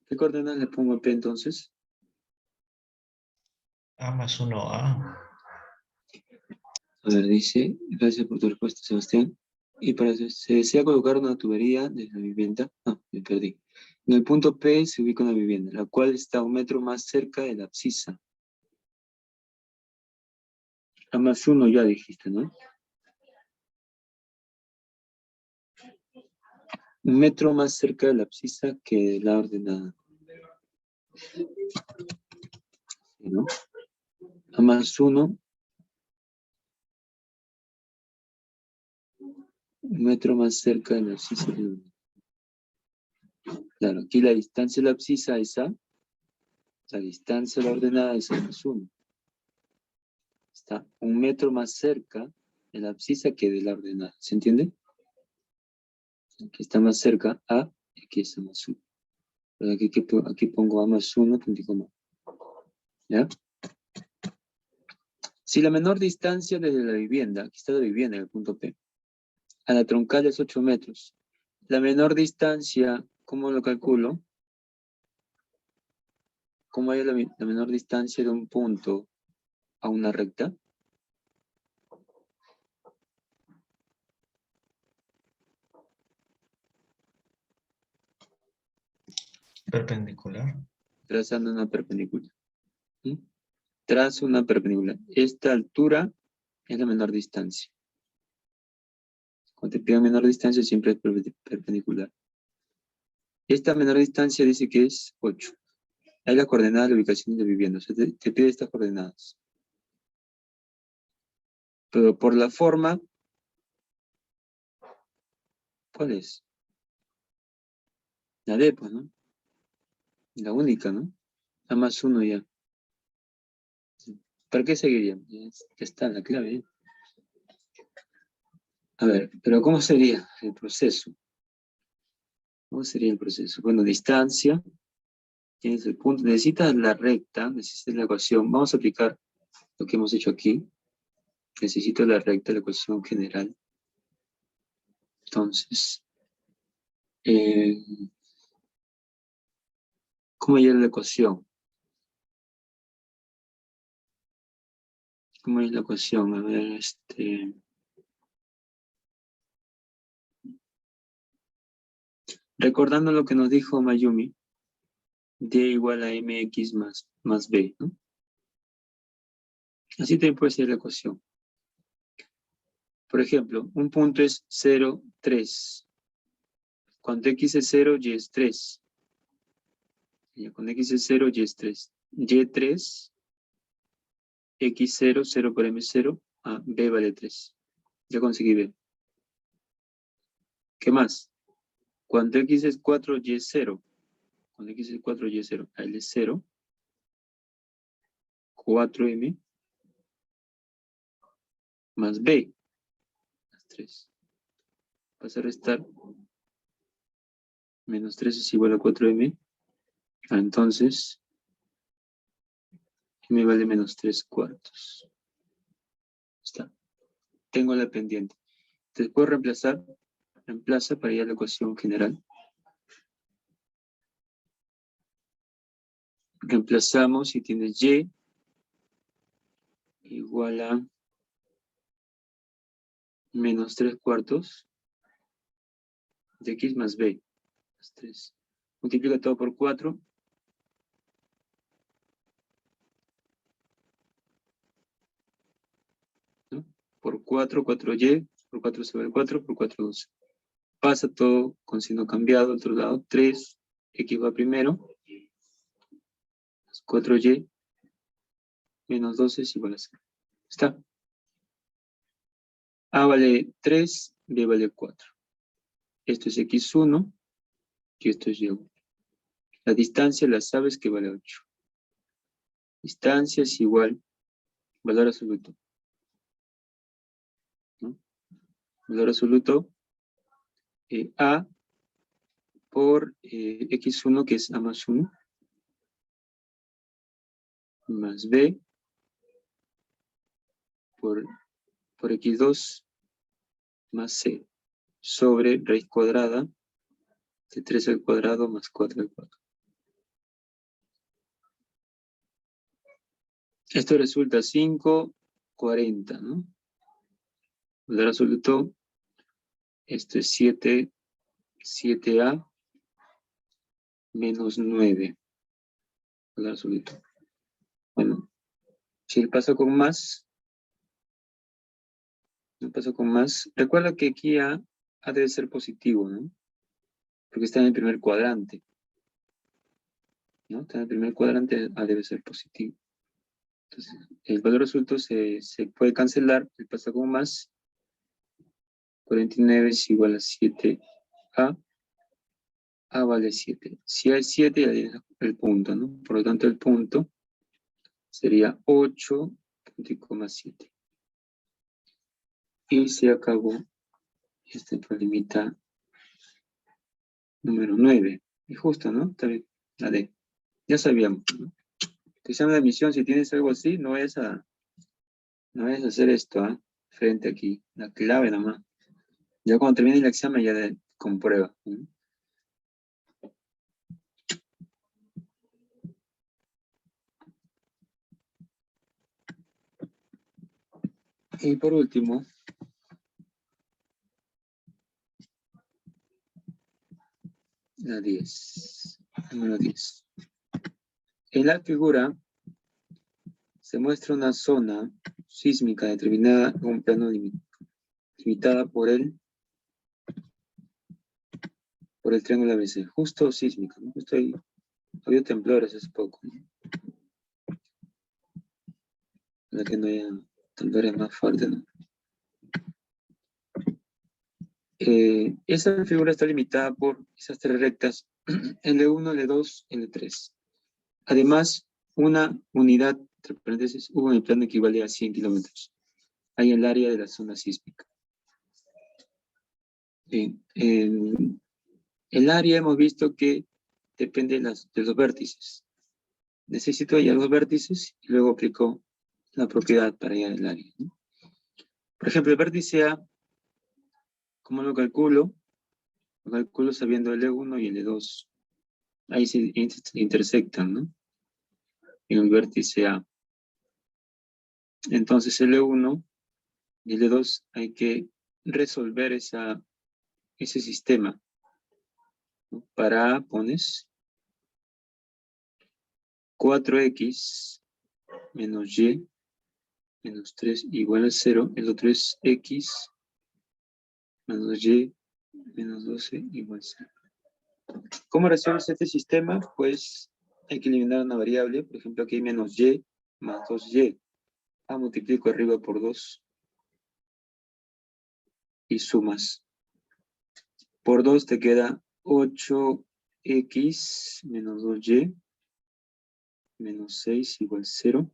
S1: ¿Qué coordenadas le pongo a P entonces?
S4: A más 1A.
S1: A ver, dice, gracias por tu respuesta, Sebastián. Y para eso, se desea colocar una tubería desde la vivienda. No, me perdí. En el punto P se ubica una vivienda, la cual está 1 metro más cerca de la abscisa. A más 1 ya dijiste, ¿no? 1 metro más cerca de la abscisa que de la ordenada. ¿No? A más 1. 1 metro más cerca de la abscisa. Claro, aquí la distancia de la abscisa es A. La distancia de la ordenada es A más 1. Está 1 metro más cerca de la abscisa que de la ordenada. ¿Se entiende? Aquí está más cerca A y aquí está más 1. Pero aquí pongo A más 1, puntico más. ¿Ya? Si la menor distancia desde la vivienda, aquí está la vivienda en el punto P, a la troncal es 8 metros. La menor distancia, ¿cómo lo calculo? ¿Cómo hay la menor distancia de un punto a una recta?
S4: Perpendicular.
S1: Trazando una perpendicular. ¿Sí? Trazo una perpendicular. Esta altura es la menor distancia. Cuando te pidan menor distancia siempre es perpendicular. Esta menor distancia dice que es 8. Hay la coordenada de la ubicación de vivienda. O sea, te pide estas coordenadas. Pero por la forma, ¿cuál es? La D, pues, ¿no? La única, ¿no? A más 1 ya. ¿Para qué seguiría? Ya está la clave. ¿Eh? A ver, pero ¿cómo sería el proceso? ¿Cómo sería el proceso? Bueno, distancia. Tienes el punto. Necesitas la recta, necesitas la ecuación. Vamos a aplicar lo que hemos hecho aquí. Necesito la recta, la ecuación general. Entonces, ¿cómo llega la ecuación? ¿Cómo es la ecuación? A ver, recordando lo que nos dijo Mayumi, D igual a mx más b, ¿no? Así también puede ser la ecuación. Por ejemplo, un punto es 0, 3. Cuando x es 0, y es 3. Y cuando x es 0, y es 3. Y3, x0, 0 por m0, b vale 3. Ya conseguí b. ¿Qué más? Cuando x es 4, y es 0. Cuando x es 4, y es 0. L es 0. 4m más b. Más 3. Vas a restar. Menos 3 es igual a 4m. Entonces, m vale menos 3/4. Está. Tengo la pendiente. Entonces puedo reemplazar reemplaza para ir a la ecuación general. Reemplazamos y tienes y igual a menos 3/4 de x más b. Más 3. Multiplica todo por 4. ¿No? Por 4, 4y, por 4 sobre 4, por 4, 12. Pasa todo con signo cambiado al otro lado. 3, x va primero. 4y menos 12 es igual a 0. ¿Está? A vale 3, b vale 4. Esto es x1 y esto es y1. La distancia la sabes que vale 8. Distancia es igual, valor absoluto. ¿No? Valor absoluto, a por x1 que es a más 1, más b por x2 más c, sobre raíz cuadrada de 3 al cuadrado más 4 al cuadrado. Esto resulta 5/40, ¿no? Valor absoluto, esto es 7a menos 9. Valor absoluto. Bueno, si él pasa con más, recuerda que aquí a debe ser positivo, ¿no? Porque está en el primer cuadrante. ¿No? Está en el primer cuadrante, a debe ser positivo. Entonces, el valor absoluto se puede cancelar, él pasa con más. 49 es igual a 7a. A vale 7. Si A es 7, ya tienes el punto, ¿no? Por lo tanto, el punto sería 8,7. Y se acabó este problemita número 9. Es justo, ¿no? Está bien. La D. Ya sabíamos, ¿no? Tu examen de admisión, si tienes algo así, no es a hacer esto, ¿eh? Frente aquí. La clave nomás. Ya cuando termine el examen ya comprueba, ¿no? Y por último, la 10. Número 10. En la figura se muestra una zona sísmica determinada en un plano limitada por el triángulo ABC. Justo sísmica, ¿no? Justo ahí. Había temblores hace poco, ¿no? Para que no haya temblores más fuertes, ¿no? Esa figura está limitada por esas tres rectas, L1, L2, L3. Además, una unidad, entre paréntesis, hubo en el plano equivale a 100 kilómetros. Hay el área de la zona sísmica. Bien, el área hemos visto que depende de los vértices. Necesito hallar los vértices y luego aplico la propiedad para hallar el área, ¿no? Por ejemplo, el vértice A, ¿cómo lo calculo? Lo calculo sabiendo L1 y L2. Ahí se intersectan, ¿no? En el vértice A. Entonces L1 y L2 hay que resolver ese sistema, ¿no? Para A pones 4x menos y menos 3 igual a 0. El otro es x menos y menos 12 igual a 0. ¿Cómo resuelves este sistema? Pues hay que eliminar una variable. Por ejemplo, aquí hay menos y más 2y. Multiplico arriba por 2 y sumas. Por 2 te queda 8x menos 2y menos 6 igual 0.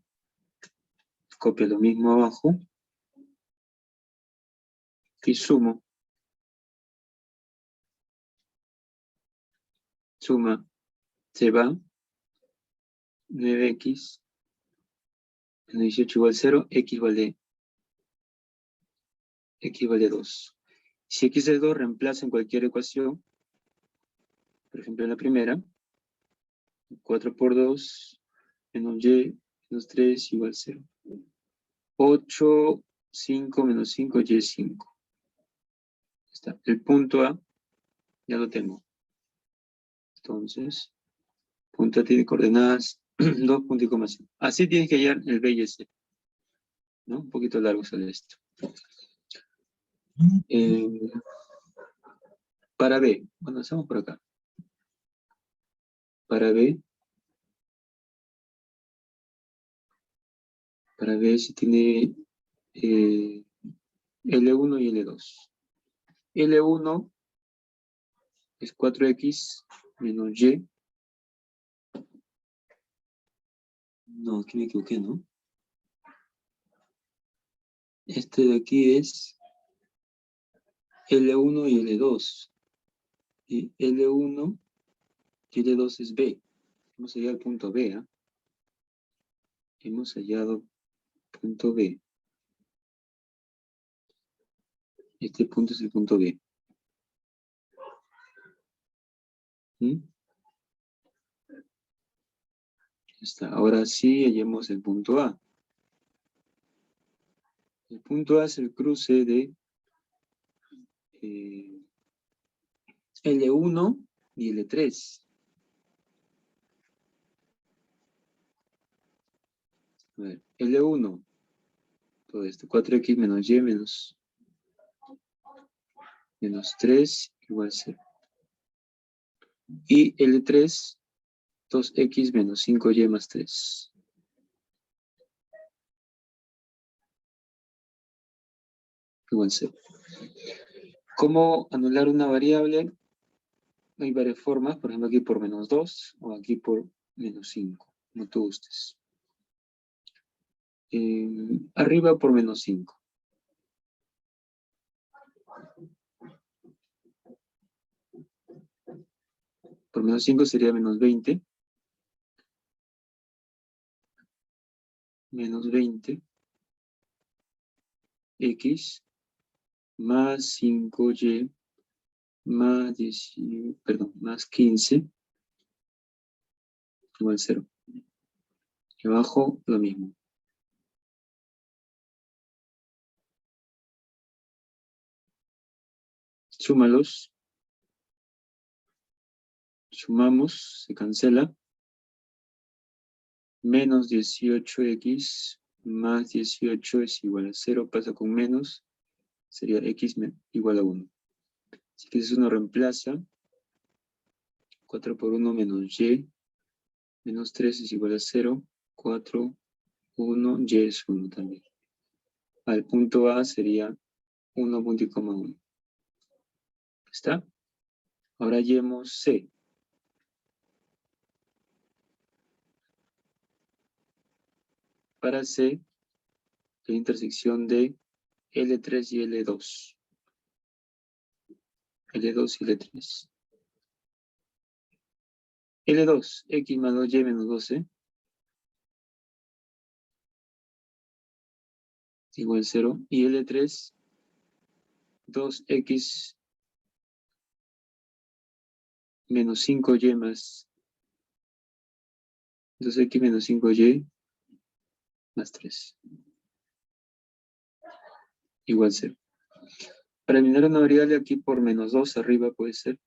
S1: Copia lo mismo abajo. Y sumo. Suma. Se va. 9x menos 18 igual 0. X vale 2. Si x es 2, reemplaza en cualquier ecuación. Por ejemplo, en la primera, 4 por 2 menos y menos 3 igual 0. 8, 5 menos 5, y 5. Está. El punto A ya lo tengo. Entonces, punto A tiene coordenadas 2,5. Así tienes que hallar el B y el C. ¿No? Un poquito largo sale esto. Para B, bueno, estamos por acá. Para B si tiene L1 y L2. L1 es 4x menos y. No, aquí me equivoqué, ¿no? Este de aquí es L1 y L2. Y L1 y L2 es B. Hemos hallado el punto B, ¿ah? Hemos hallado punto B. Este punto es el punto B. ¿Mm? Está. Ahora sí hallemos el punto A. El punto A es el cruce de L1 y L3. A ver, L1, todo esto, 4x menos y menos 3 igual 0. Y L3, 2x menos 5y más 3. Igual 0. ¿Cómo anular una variable? Hay varias formas, por ejemplo aquí por menos 2 o aquí por menos 5, como tú gustes. Arriba por menos 5. Por menos 5 sería menos 20. Menos 20. X más 5y más 10, perdón, más 15 igual 0. Y abajo lo mismo. Súmalos. Sumamos, se cancela. Menos 18x más 18 es igual a 0, pasa con menos, sería x igual a 1. Así que eso nos reemplaza. 4 por 1 menos y, menos 3 es igual a 0, 4, 1, y es 1 también. Al punto A sería 1,1. ¿Está? Ahora hallemos C. Para C, la intersección de L3 y L2. L2 y L3. L2, x más 2y menos 12. Igual 0. Y L3, 2x menos 5y más 2x menos 5y más 3. Igual 0. Para eliminar una variable aquí por menos 2 arriba puede ser.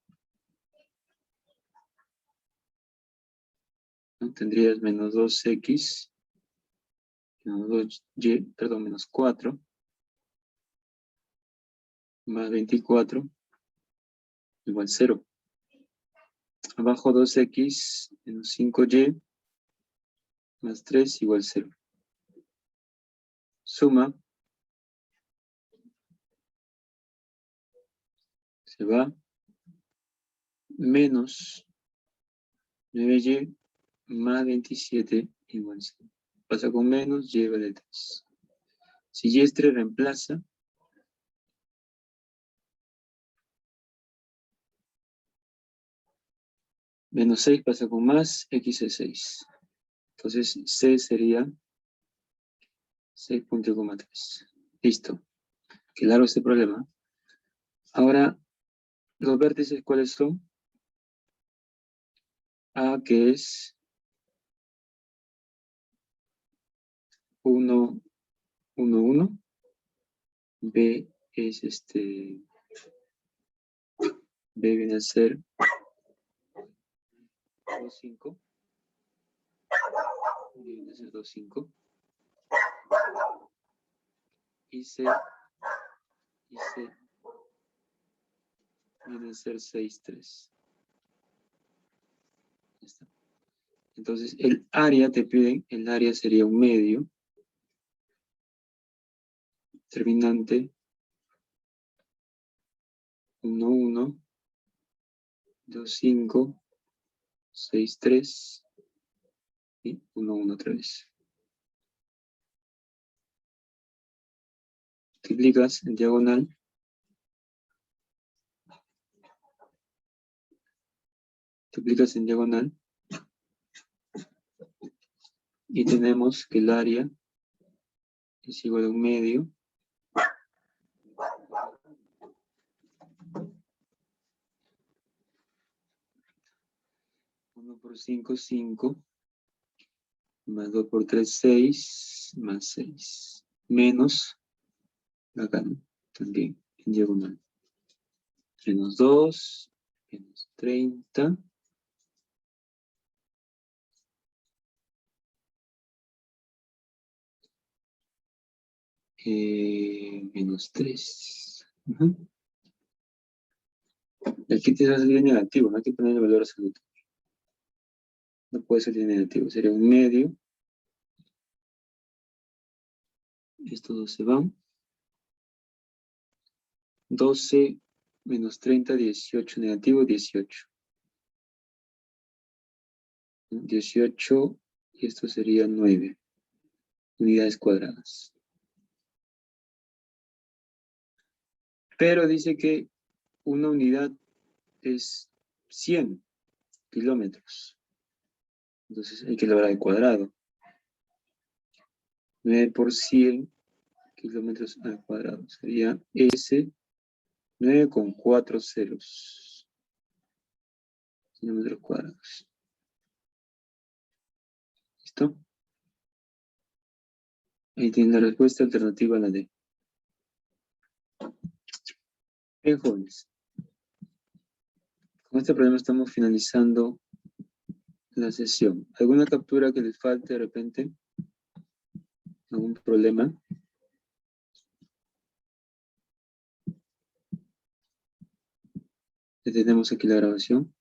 S1: ¿No? Tendrías menos 2x, menos 2y, perdón, menos 4, más 24, igual 0. Abajo 2x menos 5y más 3 igual 0. Suma. Se va. Menos 9y más 27 igual 0. Pasa con menos, y vale 3. Si y es 3 reemplaza. Menos 6 pasa con más, x es 6. Entonces C sería 6,3. Listo. Qué largo este problema. Ahora, los vértices, ¿cuáles son? A, que es 1, 1, 1. B es B viene a ser 2, 5. B viene a ser 2, 5. Y C viene a ser 6, 3. Ya está. Entonces, el área, te piden, el área sería un medio terminante 1, 1, 2, 5, 6, 3 y 1, 1 otra vez. Multiplicas en diagonal. Multiplicas en diagonal. Y tenemos que el área es igual a un medio. Uno por 5, 5. Más 2 por 3, 6. Más 6. Menos, acá también, en diagonal. Menos 2. Menos 30. Menos 3. Aquí te va a salir negativo, no hay que poner el valor absoluto. No puede salir negativo, sería un medio. Estos dos se van. 12 menos 30, 18, negativo, 18. 18, y esto sería 9 unidades cuadradas. Pero dice que una unidad es 100 kilómetros. Entonces hay que lograr el cuadrado. 9 por 100 kilómetros al cuadrado. Sería S 9 con 4 ceros. Kilómetros cuadrados. ¿Listo? Ahí tiene la respuesta alternativa a la D. Bien, jóvenes. Con este problema estamos finalizando la sesión. ¿Alguna captura que les falte de repente? ¿Algún problema? Detenemos aquí la grabación.